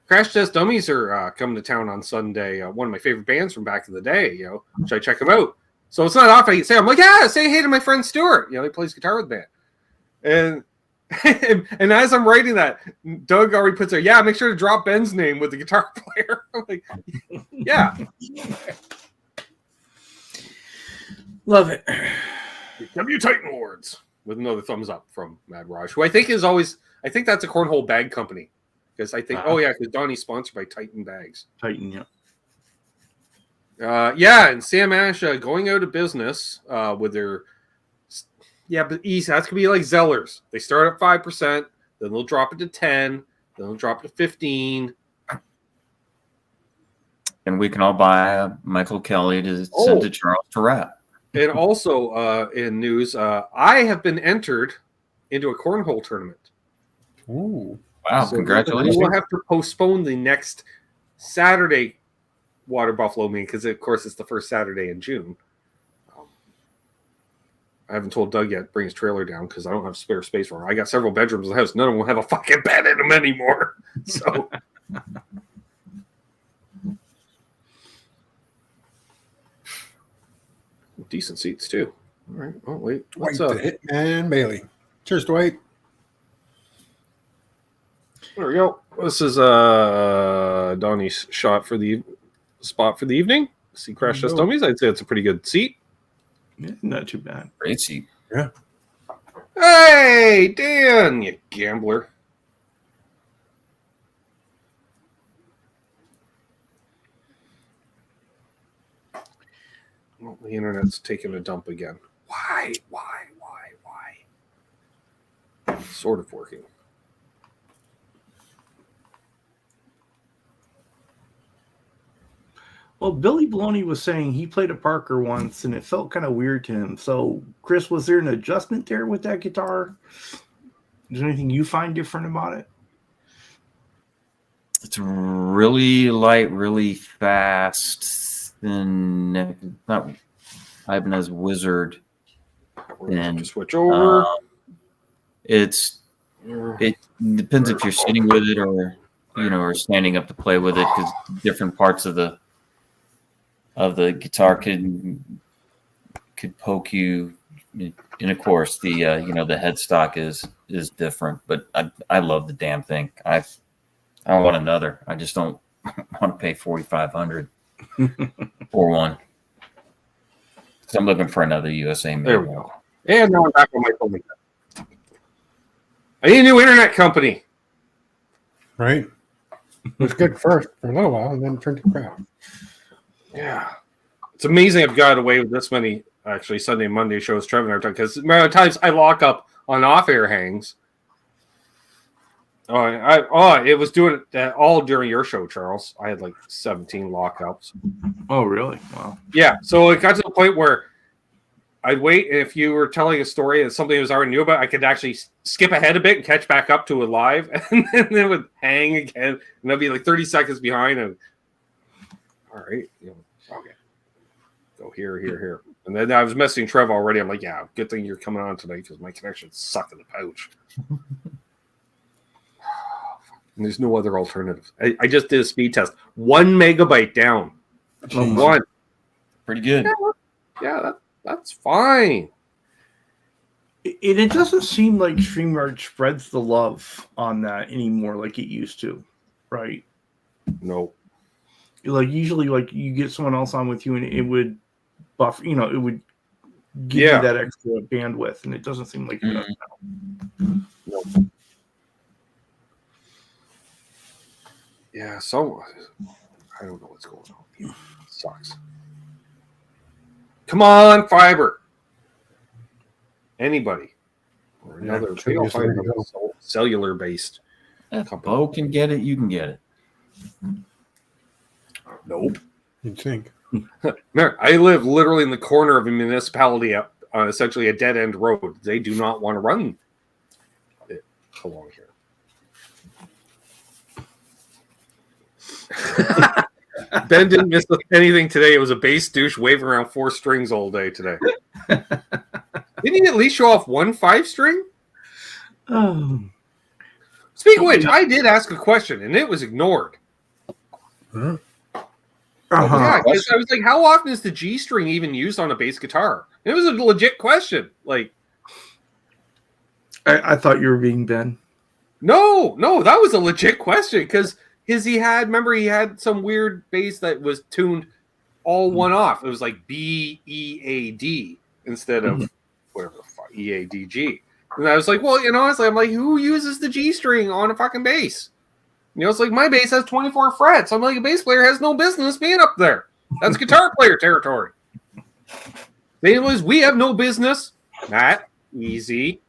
Crash Test Dummies are coming to town on Sunday. One of my favorite bands from back in the day. Should I check them out?" So it's not often I can say, I'm like, "Yeah, say hey to my friend Stuart. He plays guitar with the band." And and as I'm writing that, Doug already puts there, "Yeah, make sure to drop Ben's name with the guitar player." I'm like, "Yeah, Love it. W Titan Lords." with another thumbs up from Mad Raj, who I think is always. I think that's a cornhole bag company because I think. Oh yeah, because Donnie's sponsored by Titan Bags. Titan, yeah. Yeah, and Sam Ash going out of business with their. Yeah, but easy. That's gonna be like Zellers. They start at 5%, then they'll drop it to 10, then they'll drop it to 15. And we can all buy Michael Kelly to send to Charles to wrap. And also in news, I have been entered into a cornhole tournament. Ooh. Wow, So congratulations. we'll have to postpone the next Saturday Water Buffalo meeting because, of course, it's the first Saturday in June. I haven't told Doug yet bring his trailer down because I don't have spare space for him. I got several bedrooms in the house. None of them will have a fucking bed in them anymore. So... decent seats too. All right. Oh wait, Dwight what's up? the Hitman Bailey. Cheers, Dwight. There we go. This is Donnie's shot for the spot for the evening. See Crash Test Dummies. I'd say it's a pretty good seat. Yeah, not too bad. Great seat. Yeah. Hey, Dan, you gambler. Well, the internet's taking a dump again. Why? Sort of working. Well, Billy Baloney was saying he played a Parker once and it felt kind of weird to him. So, Chris, was there an adjustment there with that guitar? Is there anything you find different about it? It's really light, really fast, and not Ibanez Wizard. We're going And to switch over. It depends if you're sitting with it or or standing up to play with it, because different parts of the guitar could poke you. And of course, the the headstock is different. But I love the damn thing. I want another. I just don't want to pay $4,500 for one. So I'm looking for another USA made. There we go. And now I'm back on my phone again. I need a new internet company. Right. It was good first for a little while, and then it turned to crap. Yeah. It's amazing I've got away with this many, actually, Sunday and Monday shows Trev and I are talking, because there are times I lock up on off-air hangs. It was doing it all during your show, Charles. I had like 17 lockups. Oh, really? Wow. Yeah, so it got to the point where I'd wait, and if you were telling a story and something I was already knew about, I could actually skip ahead a bit and catch back up to it live, and then it would hang again, and I'd be like 30 seconds behind. And all right, okay, go here, and then I was messaging Trev already. I'm like, yeah, good thing you're coming on tonight because my connection sucked in the pouch. And there's no other alternatives. I just did a speed test. 1 megabyte down. One. Pretty good. Yeah, that's fine. It doesn't seem like StreamYard spreads the love on that anymore like it used to, right? No. Like usually, like you get someone else on with you and it would buffer, it would give you that extra bandwidth, and it doesn't seem like it does now. Nope. Yeah, so I don't know what's going on. It sucks. Come on, fiber. Anybody or another cellular based If Bo can get it, you can get it. Nope. You'd think. I live literally in the corner of a municipality on essentially a dead end road. They do not want to run it along here. Ben didn't miss anything today. It was a bass douche waving around 4 strings all day today. Didn't he at least show off 1 5-string? Oh. Speaking of which, I did ask a question and it was ignored. Huh? Yeah, because I was like, how often is the G string even used on a bass guitar? And it was a legit question. Like, I thought you were being Ben. No, that was a legit question because he had some weird bass that was tuned all one off. It was like B, E, A, D instead of whatever the fuck. EADG. And I was like, well, honestly, I'm like, who uses the G string on a fucking bass? It's like my bass has 24 frets. I'm like, a bass player has no business being up there. That's guitar player territory. Anyways, we have no business. Matt, easy.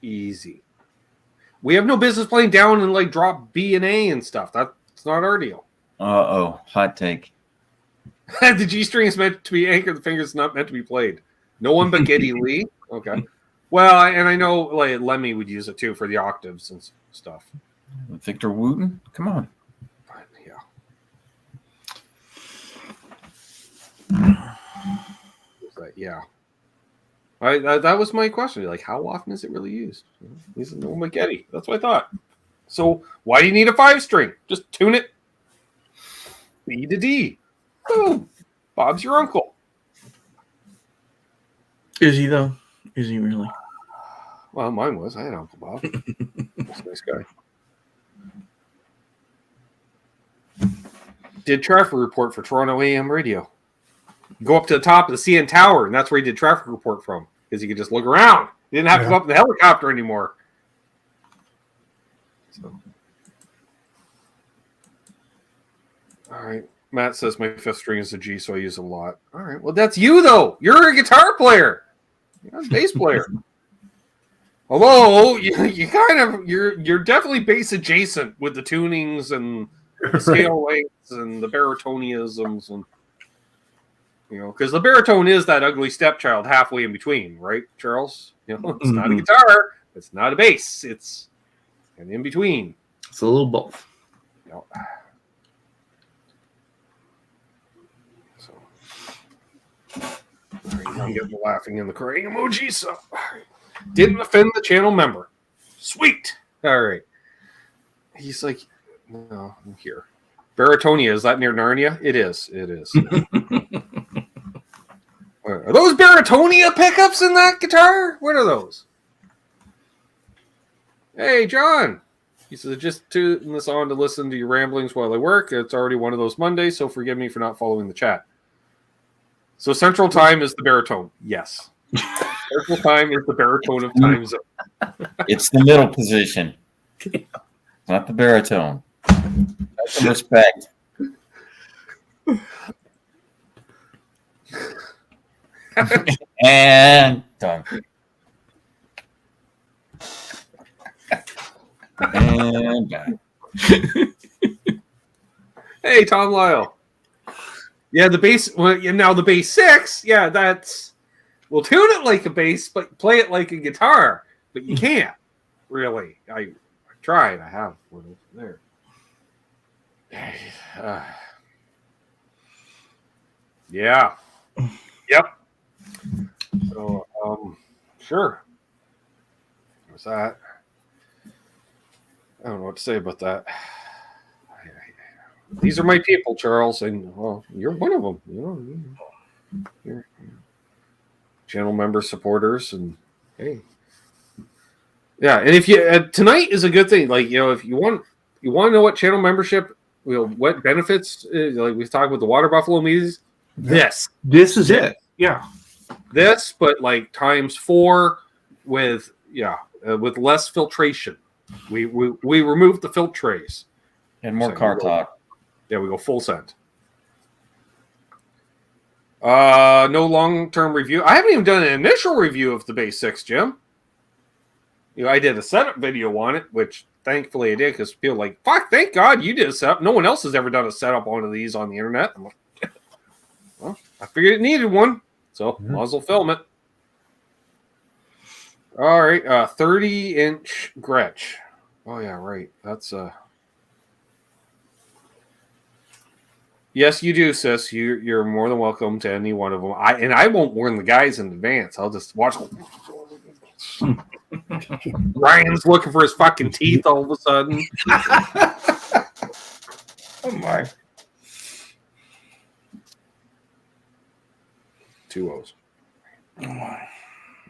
We have no business playing down and like drop B and A and stuff. That's not our deal. Hot take. The G string is meant to be anchored. The finger's not meant to be played. No one but Geddy Lee. Okay. Well, and I know like Lemmy would use it too for the octaves and stuff. Victor Wooten? Come on. But, yeah. That was my question. Like, how often is it really used? He's no McGetty. That's what I thought. So why do you need a 5-string? Just tune it B to D. Boom. Bob's your uncle. Is he though? Is he really? Well, mine was. I had Uncle Bob. That's a nice guy. Did traffic report for Toronto AM radio. Go up to the top of the CN Tower, and that's where he did traffic report from, because he could just look around. He didn't have to go up in the helicopter anymore. So. All right. Matt says my 5th string is a G, so I use it a lot. All right. Well, that's you, though. You're a guitar player. You're a bass player. Although you're definitely bass adjacent with the tunings and the scale lengths and the baritoniisms, and because the baritone is that ugly stepchild halfway in between, right, Charles? It's not a guitar, it's not a bass, it's an in between. It's a little both. So, all right, I'm getting the laughing in the crying emoji. So, all right. Didn't offend the channel member. Sweet. All right. He's like, no, I'm here. Baritonia, is that near Narnia? It is. Are those Baritonia pickups in that guitar? What are those? Hey, John. He says, just tuning this on to listen to your ramblings while I work. It's already one of those Mondays, so forgive me for not following the chat. So Central Time is the baritone. Yes. Central Time is the baritone of time zone. It's the middle position. Not the baritone. Have some respect. And done. And done. Hey, Tom Lyle. Yeah, the bass. Well, now the bass 6. Yeah, that's. We'll tune it like a bass, but play it like a guitar. But you can't really. I tried. I have one over there. Yeah. Yep. So, sure. What's that? I don't know what to say about that. These are my people, Charles, and well, you're one of them. You're channel member supporters, and hey, yeah. And if you tonight is a good thing. Like if you want to know what channel membership, what benefits, like we've talked with the Water Buffalo meetings. This is it. Yeah. This, but like times 4 with less filtration. We removed the filtrates and more car talk. Yeah, we go full send. No long-term review. I haven't even done an initial review of the Bass 6, Jim. I did a setup video on it, which thankfully I did because people are like, fuck, thank God you did a setup. No one else has ever done a setup on one of these on the internet. I'm like, well, I figured it needed one, so might as well film it. All right, 30-inch Gretsch. Oh yeah, right. That's Yes, you do, sis. You're more than welcome to any one of them. I won't warn the guys in advance. I'll just watch. Ryan's looking for his fucking teeth all of a sudden. Oh my. 2 O's. Oh my.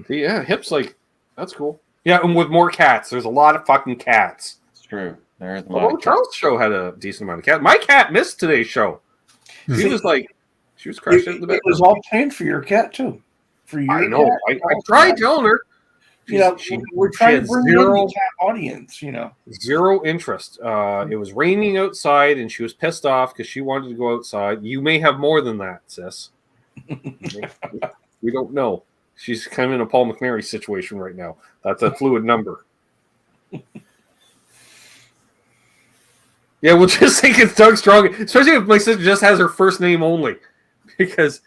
Yeah, hips that's cool. Yeah, and with more cats. There's a lot of fucking cats. It's true. There's a lot. Charles' show had a decent amount of cats. My cat missed today's show. She was crushed in the bed. It was all planned for your cat too. for your I know. cat. I tried telling her. You know, we're trying to bring in the cat audience, you know. Zero interest. It was raining outside, and she was pissed off because she wanted to go outside. You may have more than that, sis. We don't know. She's kind of in a Paul McNary situation right now. That's a fluid number. Yeah, we'll just think it's Doug Strong, especially if my sister just has her first name only, because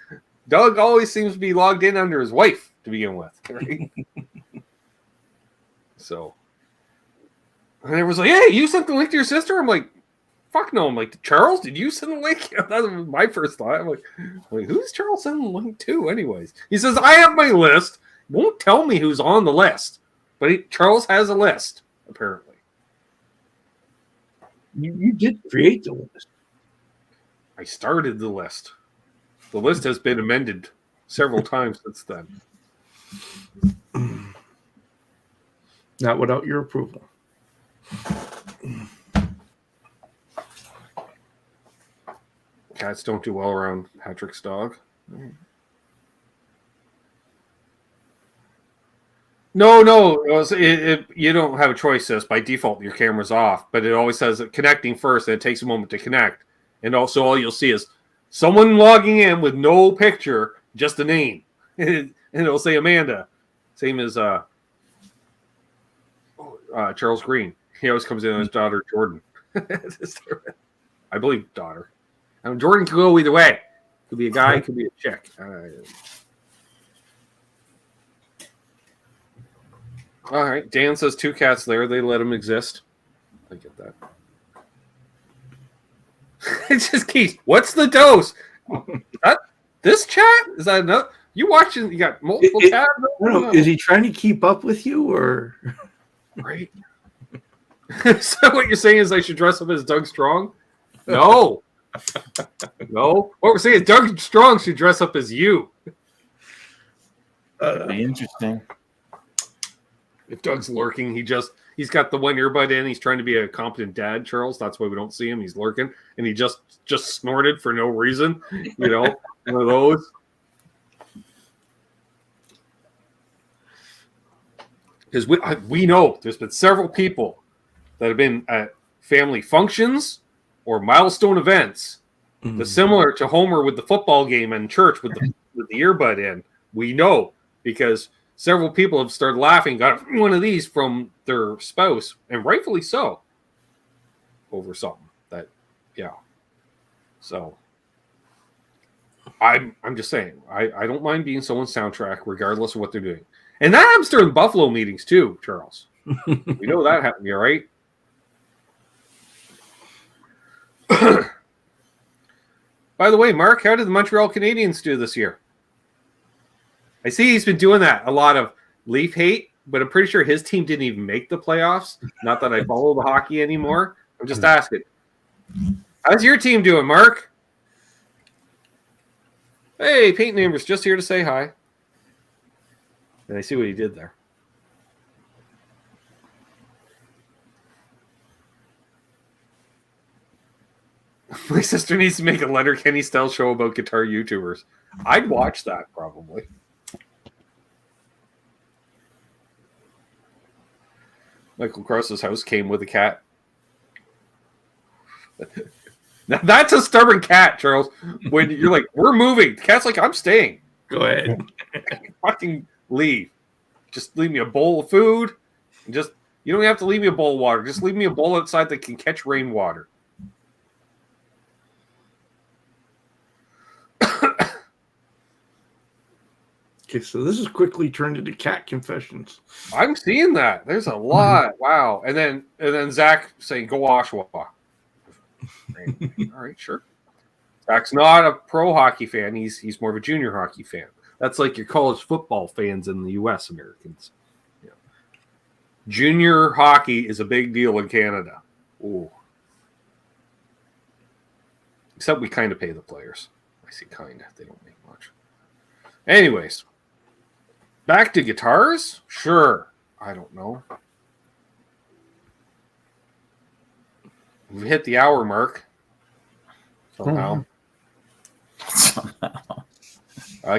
Doug always seems to be logged in under his wife to begin with, right? So, and everyone's like, "Hey, you sent the link to your sister?" I'm like, "Fuck no!" I'm like, "Charles, did you send the link?" That was my first thought. I'm like, "Who's Charles sending the link to?" Anyways, he says, "I have my list." Won't tell me who's on the list, but Charles has a list apparently. You did create the list. I started the list. The list has been amended several times since then. Not without your approval. Cats don't do well around Patrick's dog. No. You don't have a choice, sis. By default, your camera's off, but it always says connecting first, and it takes a moment to connect. And also, all you'll see is someone logging in with no picture, just a name. And it'll say Amanda. Same as Charles Green. He always comes in on his daughter, Jordan. I believe daughter. Jordan could go either way. Could be a guy, could be a chick. All right. Dan says 2 cats there. They let him exist. I get that. It's just Keith. What's the dose? This chat? Is that enough? You watching? You got multiple tabs? Is he trying to keep up with you, or right? So what you're saying is I should dress up as Doug Strong? No. No. What we're saying is Doug Strong should dress up as you. Be interesting. If Doug's lurking, he's got the one earbud in. He's trying to be a competent dad, Charles. That's why we don't see him. He's lurking, and he just snorted for no reason. You know, one of those. Because we know there's been several people that have been at family functions or milestone events, similar to Homer with the football game in church with the earbud in. We know because several people have started laughing, got one of these from their spouse, and rightfully so, over something that, yeah. So I'm just saying, I don't mind being someone's soundtrack regardless of what they're doing. And that happens during Buffalo meetings too, Charles. We know that happened, all right? By the way, Mark, how did the Montreal Canadiens do this year? I see he's been doing that, a lot of Leaf hate, but I'm pretty sure his team didn't even make the playoffs. Not that I follow the hockey anymore. I'm just asking. How's your team doing, Mark? Hey, Paint Neighbors, just here to say hi. And I see what he did there. My sister needs to make a Letterkenny style show about guitar YouTubers. I'd watch that probably. Michael Cross's house came with a cat. Now that's a stubborn cat, Charles. When you're like, we're moving. The cat's like, I'm staying. Go ahead. Fucking leave. Just leave me a bowl of food. And you don't have to leave me a bowl of water. Just leave me a bowl outside that can catch rainwater. Okay, so this has quickly turned into cat confessions. I'm seeing that. There's a lot. Wow. And then Zach saying, go Oshawa. All right, sure. Zach's not a pro hockey fan. He's more of a junior hockey fan. That's like your college football fans in the U.S. Americans. Yeah. Junior hockey is a big deal in Canada. Ooh. Except we kind of pay the players. I say kind of. They don't make much. Anyways. Back to guitars? Sure. I don't know. We've hit the hour mark. Somehow.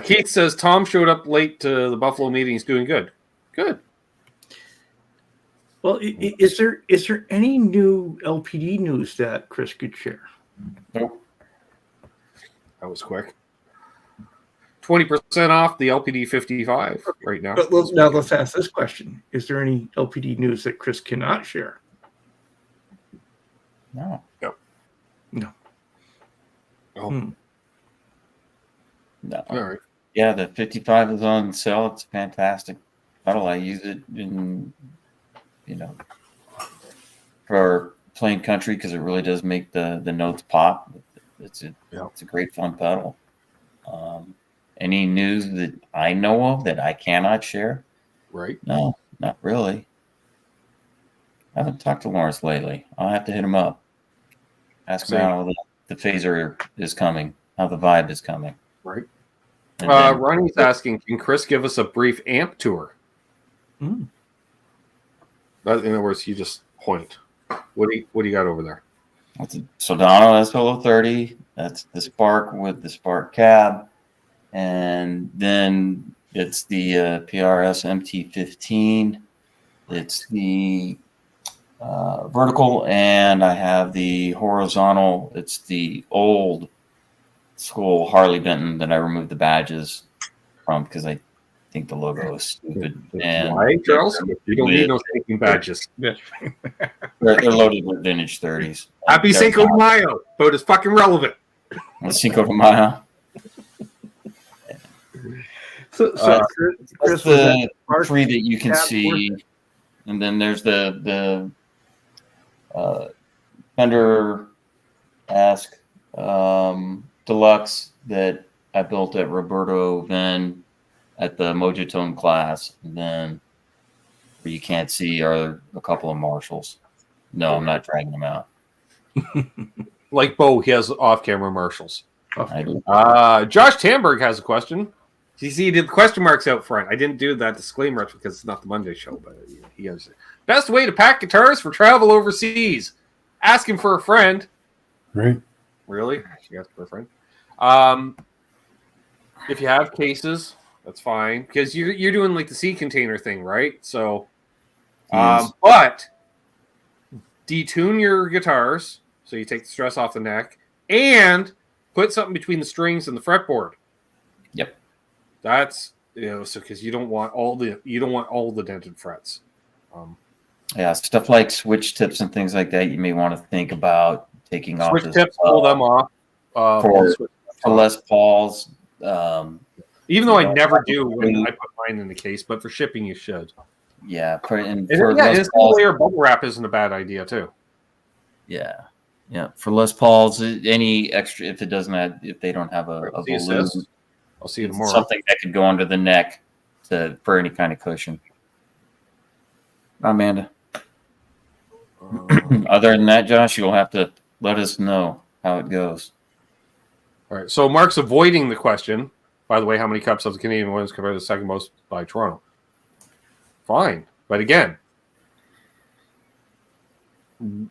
Keith says Tom showed up late to the Buffalo meeting. He's doing good. Good. Well, is there any new LPD news that Chris could share? Nope. That was quick. 20% off the LPD 55 right now. But let's ask this question: is there any LPD news that Chris cannot share? No. No. Oh. No. All right. Yeah, the 55 is on sale. It's fantastic pedal. I use it in, for playing country because it really does make the notes pop. It's a great fun pedal. Any news that I know of that I cannot share? Right. No, not really. I haven't talked to Lawrence lately. I'll have to hit him up. Ask him how the phaser is coming, how the vibe is coming. Right. And then, Ronnie's asking, can Chris give us a brief amp tour? Mm. In other words, you just point. What do you got over there? that's a Soldano SLO 30. That's the Spark with the Spark cab. And then it's the PRS MT15. It's the vertical, and I have the horizontal. It's the old school Harley Benton that I removed the badges from because I think the logo is stupid. And why, Charles? You don't need no stinking badges. they're loaded with vintage 30s. Happy They're Cinco de not- Mayo, but it's fucking relevant. Cinco de Mayo. So Chris, That's the three that you can cab see, and then there's the Fender Ask Deluxe that I built at Roberto Venn at the Mojitone class. And then where you can't see are a couple of Marshalls. No, I'm not dragging them out. Like Bo, he has off-camera Marshalls. I do. Josh Tamberg has a question. You see, he did question marks out front. I didn't do that disclaimer because it's not the Monday show, but he has it. Best way to pack guitars for travel overseas. Asking for a friend. Right. Really? She asked for a friend. If you have cases, that's fine because you're doing like the sea container thing, right? So, Yes. but detune your guitars so you take the stress off the neck and put something between the strings and the fretboard. Yep. That's so because you don't want all the dented frets. Yeah, stuff like switch tips and things like that, you may want to think about taking off. Switch as tips, well. pull them off. For Les Pauls. Even though I never do when I put mine in the case, but for shipping you should. Yeah, for And Les single Pauls, layer bubble wrap isn't a bad idea too. yeah. For Les Pauls, any extra if they don't have a See balloon, assist. I'll see you tomorrow. something that could go under the neck for any kind of cushion. Amanda. Other than that, Josh, you'll have to let us know how it goes. All right. So Mark's avoiding the question. By the way, how many cups of the Canadian Williams compared to the second most by Toronto? Fine. But again,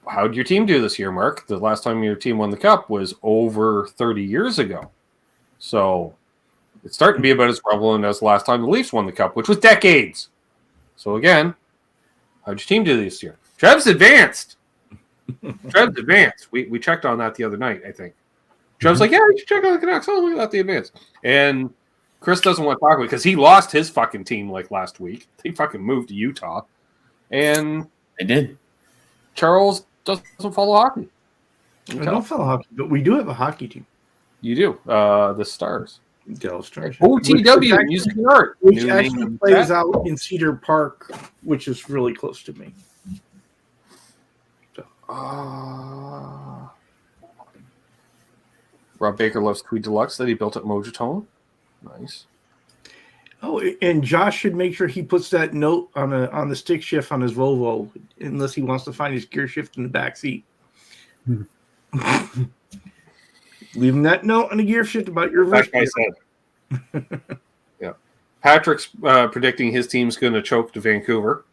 how did your team do this year, Mark? The last time your team won the cup was over 30 years ago. So it's starting to be about as relevant as the last time the Leafs won the cup, which was decades. So again, how'd your team do this year? Trev's advanced. Trev's advanced. We checked on that the other night, I think. Trev's like, yeah, you should check on the Canucks. Oh, look at that, the advance. And Chris doesn't want to talk about it because he lost his fucking team like last week. They fucking moved to Utah. And They did. Charles doesn't follow hockey. I don't follow hockey, but we do have a hockey team. You do. The Stars. Dallas Stars. OTW, Music and Art. Which New actually name. plays out in Cedar Park, which is really close to me. Rob Baker loves Tweed Deluxe that he built at Mojitone. Nice. Oh, and Josh should make sure he puts that note on the stick shift on his Volvo, unless he wants to find his gear shift in the back seat. Leave him that note on the gear shift about your That's reverse. what I said. Yeah. Patrick's predicting his team's going to choke to Vancouver.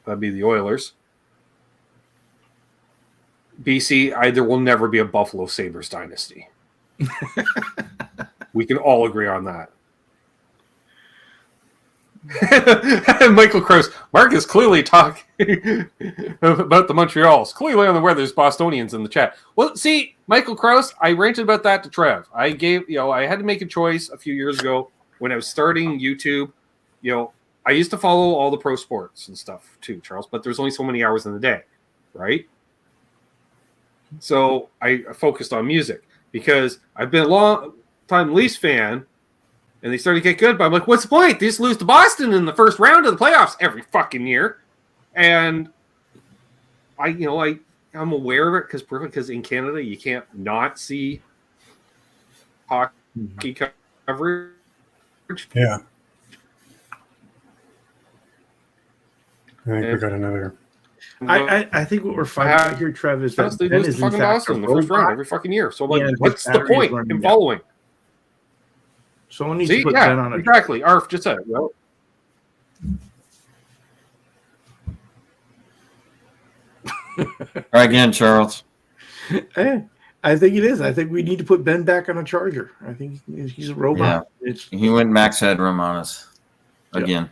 That'd be the Oilers. BC, there will never be a Buffalo Sabres dynasty. We can all agree on that. Michael Krause. Mark is clearly talking about the Montreals. Clearly unaware there's Bostonians in the chat. Well, see, Michael Krause, I ranted about that to Trev. I had to make a choice a few years ago when I was starting YouTube. I used to follow all the pro sports and stuff too, Charles, but there's only so many hours in the day, right? So I focused on music because I've been a long time Leafs fan. And they started to get good, but I'm like, what's the point? They just lose to Boston in the first round of the playoffs every fucking year. And I'm aware of it because in Canada you can't not see hockey coverage. Yeah. I think we got another. I think what we're finding out here, Trev, is that they Ben lose is to fucking in fact Boston in the first round every fucking year. So I'm like, and what's his the battery is point running in down. following? Someone needs See, to put yeah, Ben on a exactly. Arf just said it. Well, Try again, Charles. I think it is. I think we need to put Ben back on a charger. I think he's a robot. Yeah. He went max headroom on us again.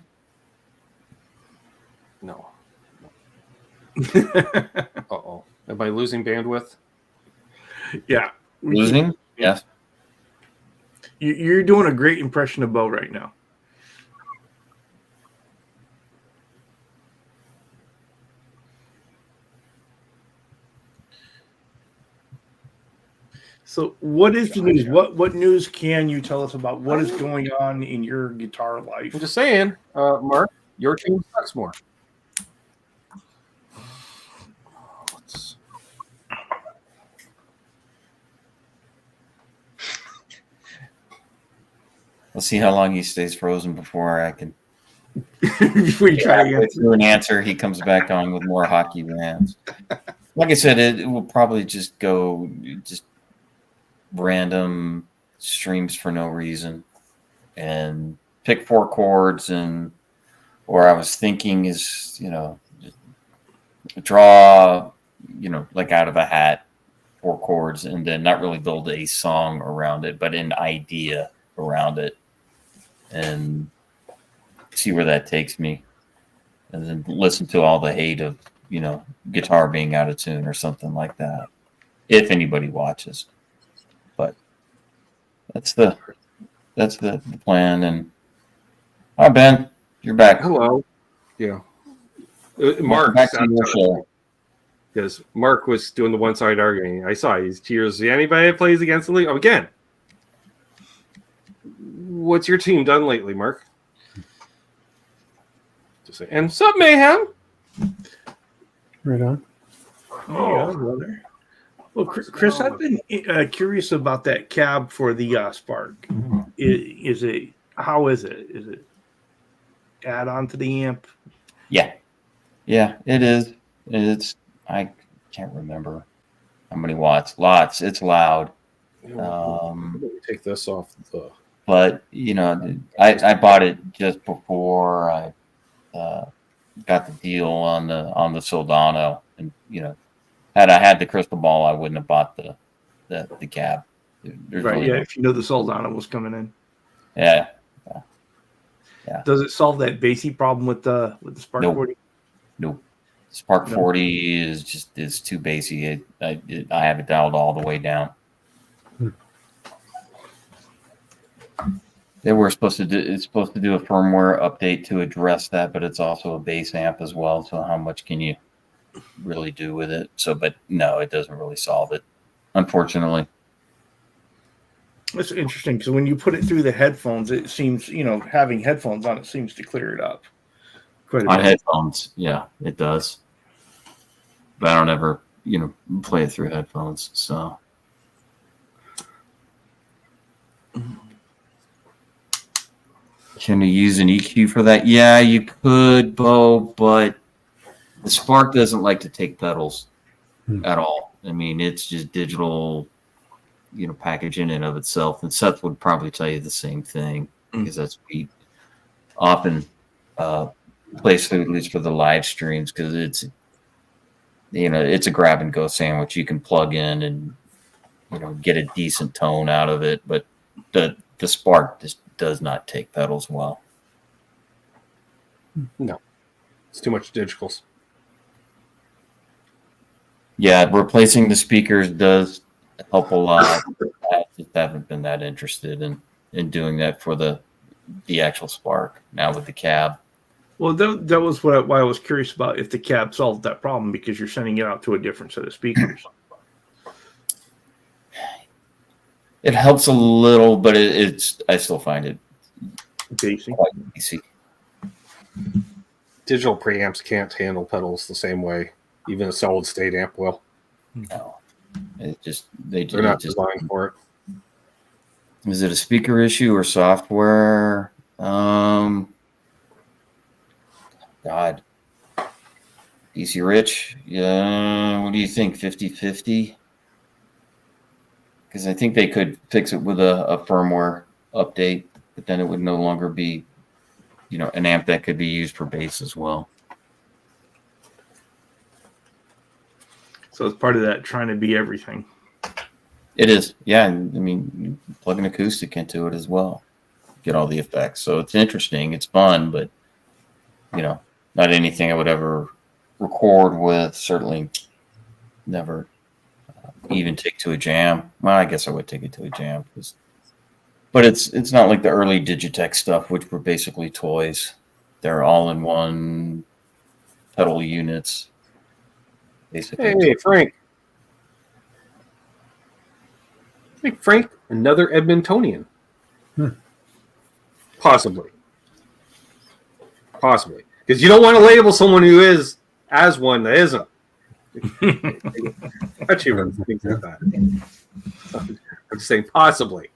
no. Uh-oh. Am I losing bandwidth? Yeah. Losing? Yes. You're doing a great impression of Bo right now. So what is the news? What news can you tell us about what is going on in your guitar life? I'm just saying, Mark, your team sucks more. Let's see how long he stays frozen before I can. Before you try again. Through an answer, he comes back on with more hockey rants. Like I said, it will probably just go random streams for no reason, and pick 4 chords. And or I was thinking is draw like out of a hat 4 chords, and then not really build a song around it, but an idea around it, and see where that takes me, and then listen to all the hate of guitar being out of tune or something like that, if anybody watches. But that's the plan. And hi, Ben, you're back. Hello. Yeah. Mark, back to your show. Because Mark was doing the one-side arguing. I saw his cheers. Anybody that plays against the league? Oh, again. What's your team done lately, Mark? Just say, and sup, Mayhem? Right on. Oh, brother. Well, Chris, I've been curious about that cab for the Spark. Is it? How is it? Is it add on to the amp? Yeah, it is. I can't remember how many watts. Lots. It's loud. Let me take this off the. But I bought it just before I got the deal on the Soldano, and had I had the crystal ball, I wouldn't have bought the cab. There's Right. really Yeah. If you know the Soldano was coming in. Yeah. Does it solve that bassy problem with the Spark Nope. 40? Nope. Spark 40 is too bassy. I have it dialed all the way down. They were supposed to do a firmware update to address that, but it's also a bass amp as well. So how much can you really do with it? So, but no, it doesn't really solve it, unfortunately. It's interesting because when you put it through the headphones, it seems, having headphones on it seems to clear it up. Quite a On bit. headphones, yeah, it does. But I don't ever, play it through headphones. So. Can you use an EQ for that? Yeah, you could, Bo, but the Spark doesn't like to take pedals at all. I mean, it's just digital, package in and of itself. And Seth would probably tell you the same thing because that's what he often plays through, at least for the live streams, because it's a grab and go sandwich. You can plug in and get a decent tone out of it, but the the Spark just does not take pedals well. No, it's too much digitals. Yeah, replacing the speakers does help a lot. I just haven't been that interested in doing that for the actual Spark. Now with the cab. Well, that was why I was curious about if the cab solved that problem, because you're sending it out to a different set of speakers. It helps a little, but I still find it Basic. quite easy. Digital preamps can't handle pedals the same way even a solid state amp will. No, they're They're not designed for it. Is it a speaker issue or software? God. Easy Rich, yeah. What do you think? 50-50? Because I think they could fix it with a firmware update, but then it would no longer be, an amp that could be used for bass as well. So it's part of that trying to be everything. It is, yeah. I mean, you plug an acoustic into it as well, get all the effects. So it's interesting, it's fun, but not anything I would ever record with. Certainly, never even take to a jam. Well, I guess I would take it to a jam, but it's not like the early Digitech stuff, which were basically toys. They're all-in-one pedal units. Basically. Hey, Frank. Hey, Frank, another Edmontonian. Possibly. Because you don't want to label someone who is as one that isn't. Things like that. I'm just saying possibly.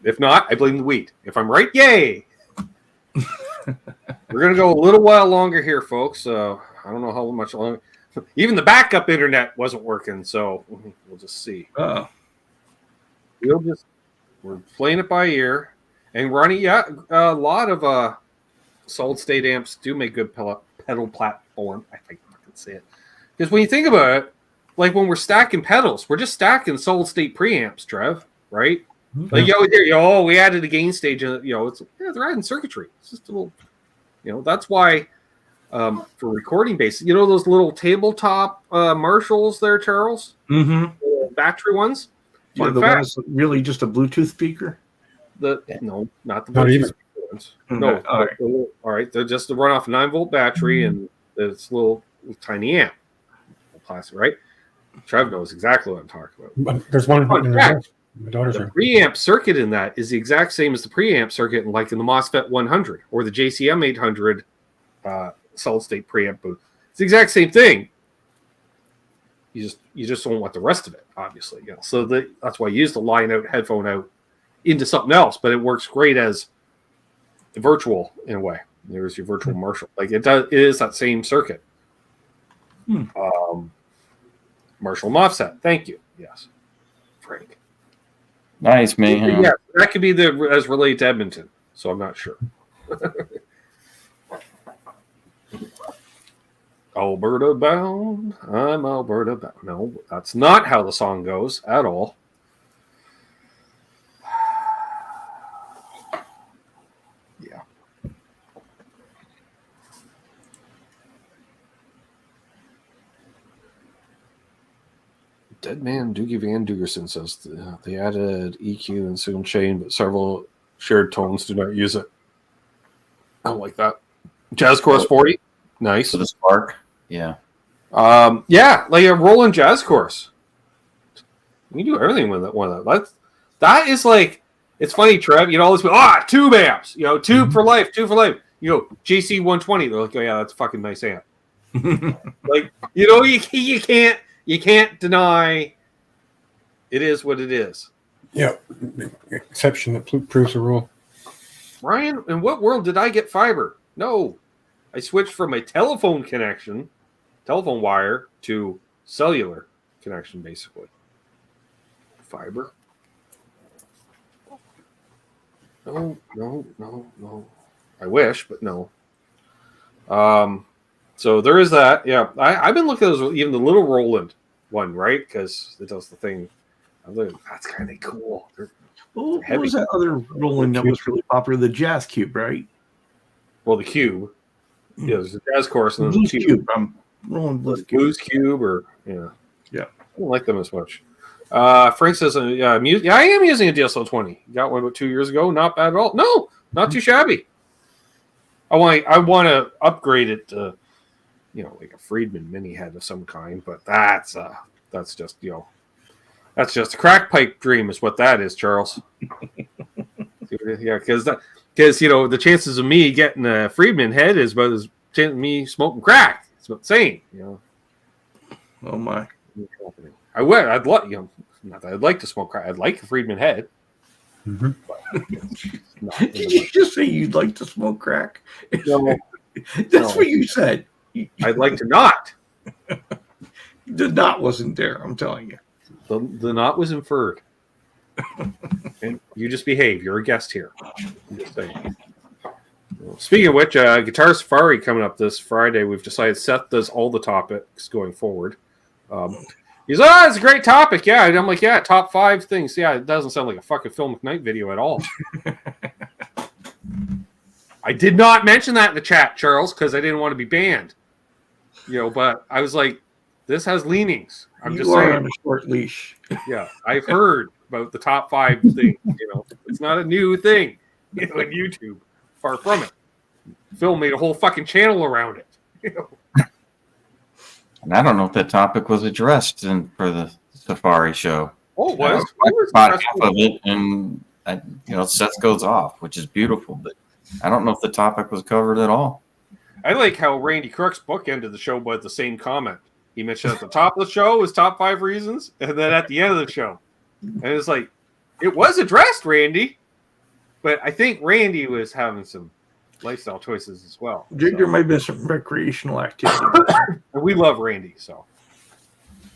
If not, I blame the wheat. If I'm right, yay! We're going to go a little while longer here, folks. I don't know how much longer. Even the backup internet wasn't working, so we'll just see. We're playing it by ear. And Ronnie, a lot of solid state amps do make good pedal platform. I can say it. Because when you think about it, like when we're stacking pedals, we're just stacking solid state preamps, Trev, right? Like we added a gain stage, and they're adding circuitry. It's just a little, that's why for recording bass, those little tabletop Marshalls there, Charles, the battery ones. The ones really just a Bluetooth speaker. No, not the Not Bluetooth even. speaker ones. No, all right. They're just to run off a 9-volt battery, and it's a little tiny amp, plastic, right? Trev knows exactly what I'm talking about. But there's one in the house. My daughter's The room. preamp circuit in that is the exact same as the preamp circuit in the MOSFET 100 or the JCM 800 solid state preamp booth. It's the exact same thing. You just don't want the rest of it, obviously. So that's why you use the line out, headphone out into something else, but it works great as the virtual in a way. There's your virtual Marshall. Like it is that same circuit. Marshall MOSFET. Thank you. Yes, Frank. Nice, man. Yeah, that could be as related to Edmonton. So I'm not sure. Alberta bound. I'm Alberta bound. No, that's not how the song goes at all. Yeah. Dead Man Doogie Van Dugerson says they added EQ and signal chain, but several shared tones do not use it. I don't like that. Jazz Chorus 40. Nice. For the Spark. Yeah. Like a Roland Jazz Chorus. You can do everything with one of that. That is like, it's funny, Trev. You'd always be, tube amps. Tube for life, tube for life. JC 120. They're like, oh yeah, that's a fucking nice amp. Like, you can't deny it is what it is. Yeah. Exception that proves the rule. Ryan, in what world did I get fiber? No. I switched from a telephone wire to cellular connection, basically. Fiber? No. I wish, but no. So there is that. Yeah, I've been looking at those, even the little Roland one, right? Because it does the thing. That's kind of cool. Well, what was that other Roland that was really popular? The Jazz Cube, right? Well, the Cube. Yeah, there's the Jazz Chorus and then Blues the Cube. I'm Roland Blues Cube. Blues Cube, or yeah. Yeah. I don't like them as much. Frank says, yeah, I am using a DSL-20. Got one about 2 years ago. Not bad at all. No, not too shabby. I want to upgrade it to, like a Friedman mini head of some kind, but that's just, that's just a crack pipe dream is what that is, Charles. Yeah, because the chances of me getting a Friedman head is about as chance of me smoking crack. It's about the same, Oh my! I'd like, not that I'd like to smoke crack. I'd like a Friedman head. Mm-hmm. But Did you just say you'd like to smoke crack? No, That's what you said. I'd like to not. The knot wasn't there. I'm telling you. The knot was inferred. And you just behave. You're a guest here. I'm just saying. Speaking of which, Guitar Safari coming up this Friday. We've decided Seth does all the topics going forward. He's it's a great topic. Yeah, and I'm like, yeah, top 5 things. Yeah, it doesn't sound like a fucking Phil McKnight video at all. I did not mention that in the chat, Charles, because I didn't want to be banned. But I was like, this has leanings. I'm just saying. On a short leash. Yeah, I've heard about the top 5 things. It's not a new thing on YouTube. Far from it. Phil made a whole fucking channel around it. And I don't know if that topic was addressed for the Safari show. Oh, it was. I caught half of it, and Seth goes off, which is beautiful. But I don't know if the topic was covered at all. I like how Randy Crook's book ended the show with the same comment. He mentioned at the top of the show was top 5 reasons, and then at the end of the show, and it's like it was addressed, Randy. But I think Randy was having some lifestyle choices as well. There might be some recreational activity. And we love Randy, so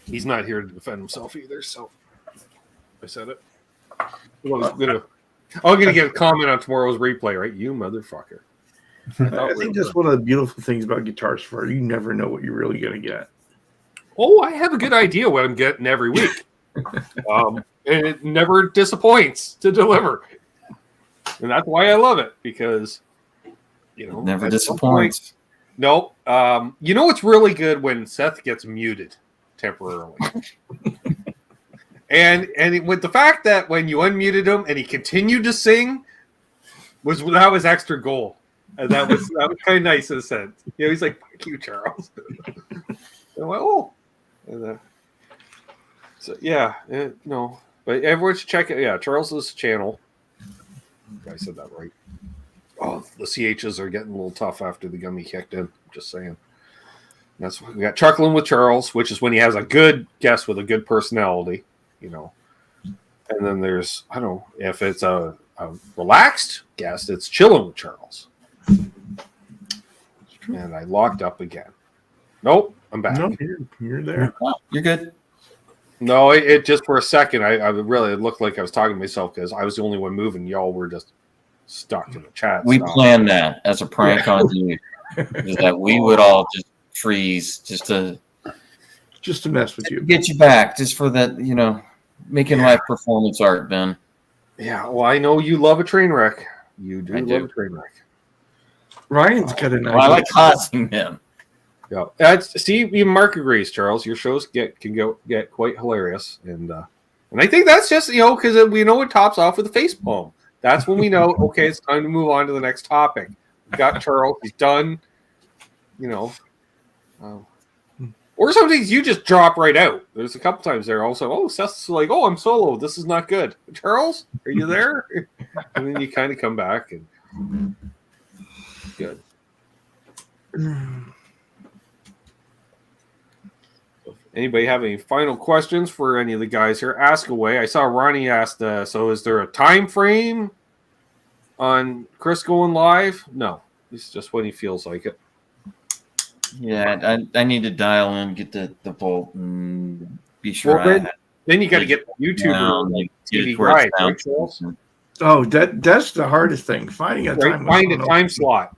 he's not here to defend himself either. So I said it. I'm gonna get a comment on tomorrow's replay, right? You motherfucker. I think that's one of the beautiful things about Guitar Safari. You never know what you're really gonna get. Oh, I have a good idea what I'm getting every week. And it never disappoints to deliver. And that's why I love it, because it never disappoints. Nope. It's really good when Seth gets muted temporarily. and with the fact that when you unmuted him and he continued to sing, that was extra gold. And that was kind of nice in a sense. He's like, "Thank you, Charles." And I went, "Oh." And, so yeah, no. But everyone should check it. Yeah, Charles's channel. I said that right. Oh, the CHs are getting a little tough after the gummy kicked in. Just saying. That's what we got. Chuckling with Charles, which is when he has a good guest with a good personality, And then there's, I don't know, if it's a relaxed guest, it's chilling with Charles. And I locked up again. Nope, I'm back. No, you're there. Oh, you're good. No, it just for a second, I really looked like I was talking to myself because I was the only one moving. Y'all were just stuck in the chat. We planned that as a prank on you, is that we would all just freeze just to mess with you, get you back, just for that, making live performance art, Ben. Yeah, well, I know you love a train wreck. You do love a train wreck. Ryan's got an idea. I like causing them. Yeah, see, even Mark agrees, Charles. Your shows can get quite hilarious, and I think that's just because we know it tops off with a face palm. That's when we know, okay, it's time to move on to the next topic. We've got Charles, he's done. Or sometimes you just drop right out. There's a couple times there also. Seth's like, I'm solo. This is not good. Charles, are you there? And then you kind of come back and good. Anybody have any final questions for any of the guys here? Ask away. I saw Ronnie asked, so is there a time frame on Chris going live? No. It's just when he feels like it. Yeah, I need to dial in, get the bolt, and be sure then you got to get the YouTuber TV guide, right, Charles? Oh, that's the hardest thing. Finding a time. Find a time slot.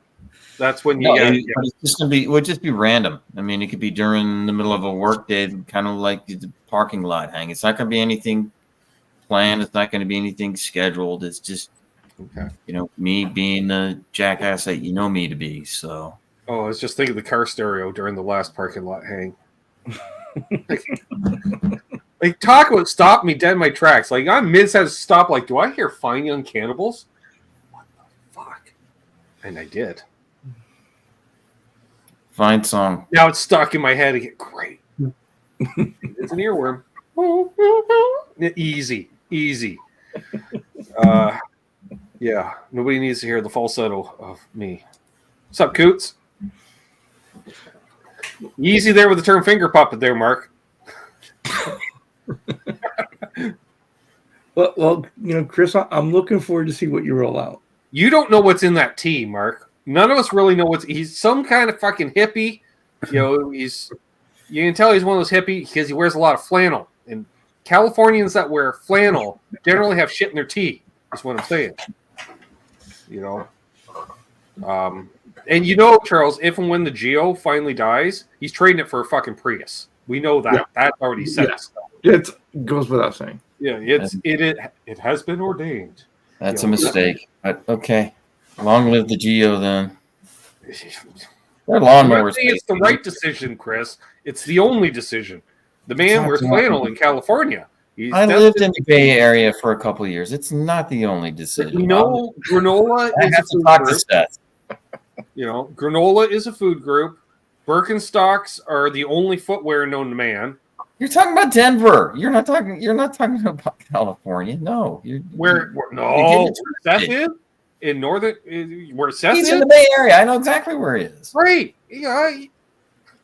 That's when you it's just gonna be. It would just be random. I mean, it could be during the middle of a work day, kind of like the parking lot hang. It's not gonna be anything planned. It's not going to be anything scheduled. It's just, Okay. me being the jackass that you know me to be. So. Oh, I was just thinking of the car stereo during the last parking lot hang. Like, talk about stop me dead in my tracks. Like, I'm mid-set stop. Like, do I hear Fine Young Cannibals? What the fuck? And I did. Fine song. Now it's stuck in my head again. Great. It's an earworm. Easy. Yeah. Nobody needs to hear the falsetto of me. What's up, Coots? Easy there with the term finger puppet there, Mark. Well, Chris, I'm looking forward to see what you roll out. You don't know what's in that tea, Mark. None of us really know he's some kind of fucking hippie. You can tell he's one of those hippie because he wears a lot of flannel. And Californians that wear flannel generally have shit in their tea. That's what I'm saying. And Charles, if and when the Geo finally dies, he's trading it for a fucking Prius. We know that. Yeah. That's already set. Yeah. It goes without saying. Yeah, it has been ordained. That's a mistake. But okay. Long live the Geo then. Their lawnmowers. It's the right decision, Chris. It's the only decision. The man wears flannel in California. I lived in the Bay Area for a couple of years. It's not the only decision. Granola I have to talk to Seth. Granola is a food group. Birkenstocks are the only footwear known to man. You're talking about Denver. You're not talking about California. No. Seth is in northern. Where Seth He's in the Bay Area. I know exactly where he is. Right. Yeah.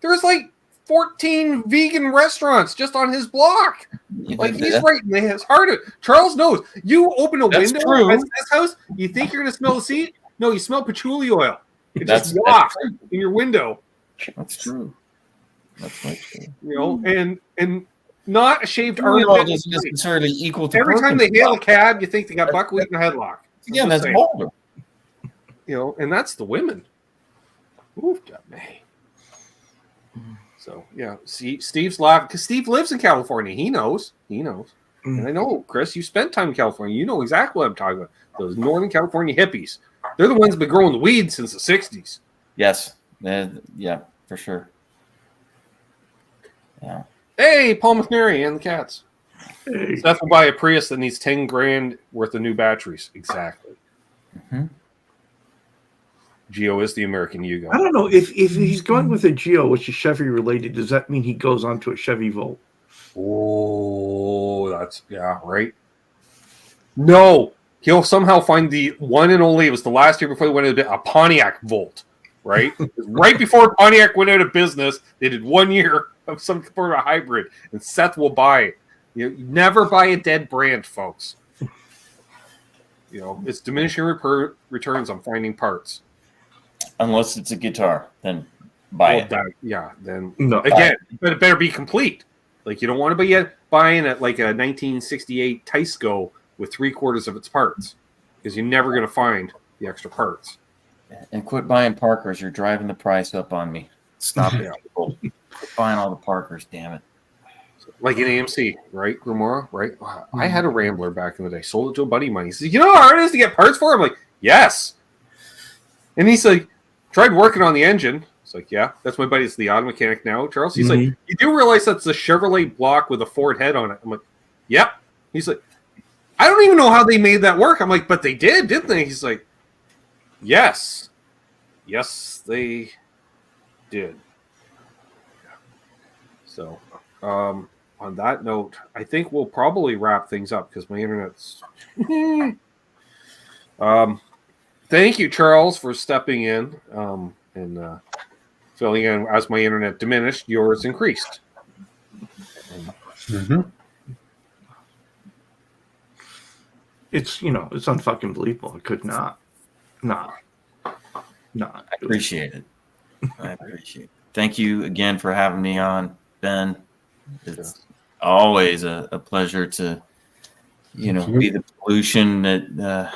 There's like 14 vegan restaurants just on his block. Like he's right in his heart. Charles knows. You open a window at his house, you think you're gonna smell the seat? No, you smell patchouli oil. It just wafts in your window. That's true. That's quite true. And not a shaved arm isn't necessarily equal to every time they hail a cab, you think they got buckwheat in a headlock. Yeah, that's Boulder. And that's the women. Oof, me. So yeah, see, Steve's laughing because Steve lives in California. He knows. And I know, Chris, you spent time in California. You know exactly what I'm talking about. Those Northern California hippies. They're the ones that have been growing the weed since the 60s. Yes. Yeah, for sure. Yeah. Hey, Paul McNary and the cats. Hey. Seth will buy a Prius that needs 10 grand worth of new batteries. Exactly. Mm-hmm. Geo is the American Yugo. I don't know if he's going with a Geo, which is Chevy related. Does that mean he goes on to a Chevy Volt? Oh, right. No, he'll somehow find the one and only. It was the last year before they went out of business, a Pontiac Volt. Right, right before Pontiac went out of business, they did 1 year of some sort of a hybrid, and Seth will buy. You never buy a dead brand, folks. It's diminishing returns on finding parts. Unless it's a guitar, then buy it. Then again, but it better be complete. Like you don't want to be buying at like a 1968 Teisco with 3/4 of its parts, because you're never going to find the extra parts. And quit buying Parkers. You're driving the price up on me. Stop it. Quit buying all the Parkers, damn it. Like an AMC, right, Grimoire? Right? I had a Rambler back in the day. Sold it to a buddy of mine. He says, "You know how hard it is to get parts for?" I'm like, "Yes." And he's like, "Tried working on the engine." It's like, "Yeah, that's my buddy. It's the auto mechanic now, Charles." He's like, "You do realize that's a Chevrolet block with a Ford head on it?" I'm like, "Yep." He's like, "I don't even know how they made that work." I'm like, "But they did, didn't they?" He's like, Yes, they did. So, on that note, I think we'll probably wrap things up because my internet's. Thank you, Charles, for stepping in and filling in as my internet diminished. Yours increased. Mm-hmm. It's it's unfucking believable. It could not. No. I appreciate it. Thank you again for having me on, Ben. It's always a pleasure to, be the pollution that,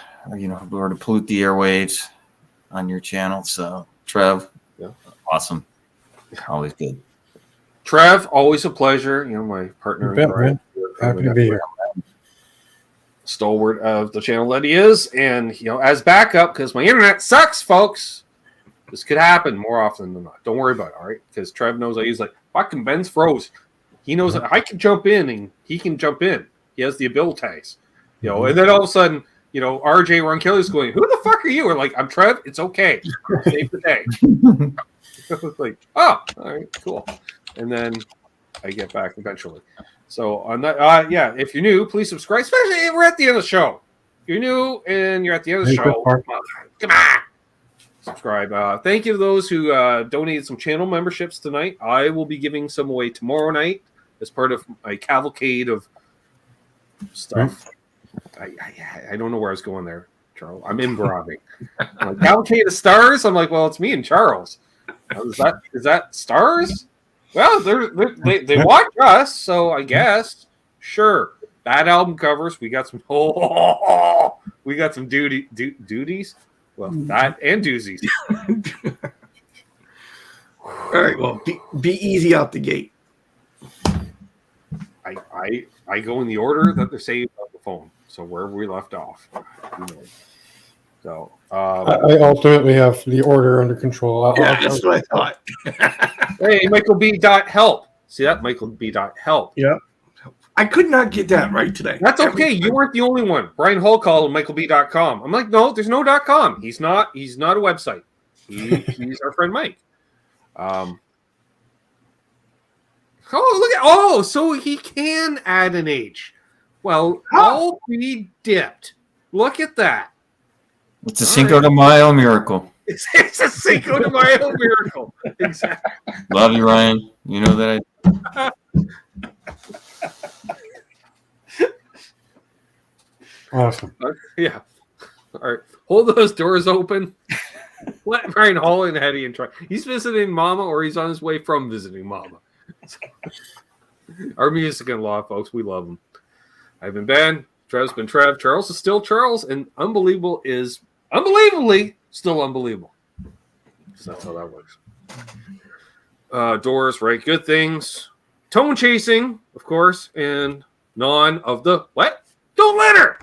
or to pollute the airwaves on your channel. So, Trev, awesome. Always good. Trev, always a pleasure. My partner. Happy to be here. stalwart of the channel that he is, and as backup, because my internet sucks, folks. This could happen more often than not. Don't worry about it, all right? Because Trev knows I use fucking Ben's froze. He knows that I can jump in and he can jump in. He has the abilities, and then all of a sudden, RJ Ronkelly's going, "Who the fuck are you?" We're like, "I'm Trev. It's okay. Save the day." I was like, "Oh, all right, cool." And then I get back eventually. So on that, if you're new, please subscribe. Especially if we're at the end of the show. If you're new and you're at the end of the show, come on, subscribe. Thank you to those who donated some channel memberships tonight. I will be giving some away tomorrow night as part of my cavalcade of stuff. I don't know where I was going there, Charles. I'm improvising. Like, cavalcade of stars. I'm like, well, it's me and Charles. Is that stars? Well, they watch us, so I guess sure. Bad album covers. We got some. We got some duties. Well, that and doozies. All right. Well, be easy out the gate. I go in the order that they're saved on the phone. So wherever we left off. So I ultimately have the order under control. That's what I thought. Hey, Michael B. Help. See that? Michael B. Help. Yeah. I could not get that right today. That's okay. You weren't the only one. Brian Hull called him MichaelB.com. I'm like, no, there's no .com. He's not a website. He's our friend Mike. So he can add an H. Well, I'll be dipped. Look at that. It's a Cinco de Mayo miracle. It's a Cinco de Mayo miracle. Exactly. Love you, Ryan. You know that I. Awesome. Yeah. All right. Hold those doors open. Let Brian Hall in Hetty and try. He's visiting Mama, or he's on his way from visiting Mama. Our music in law, folks. We love them. I've been Ben. Trev's been Trev. Charles is still Charles, and Unbelievable is unbelievably still unbelievable. So that's how that works. Doors, right? Good things. Tone chasing, of course, and none of the what? Don't litter.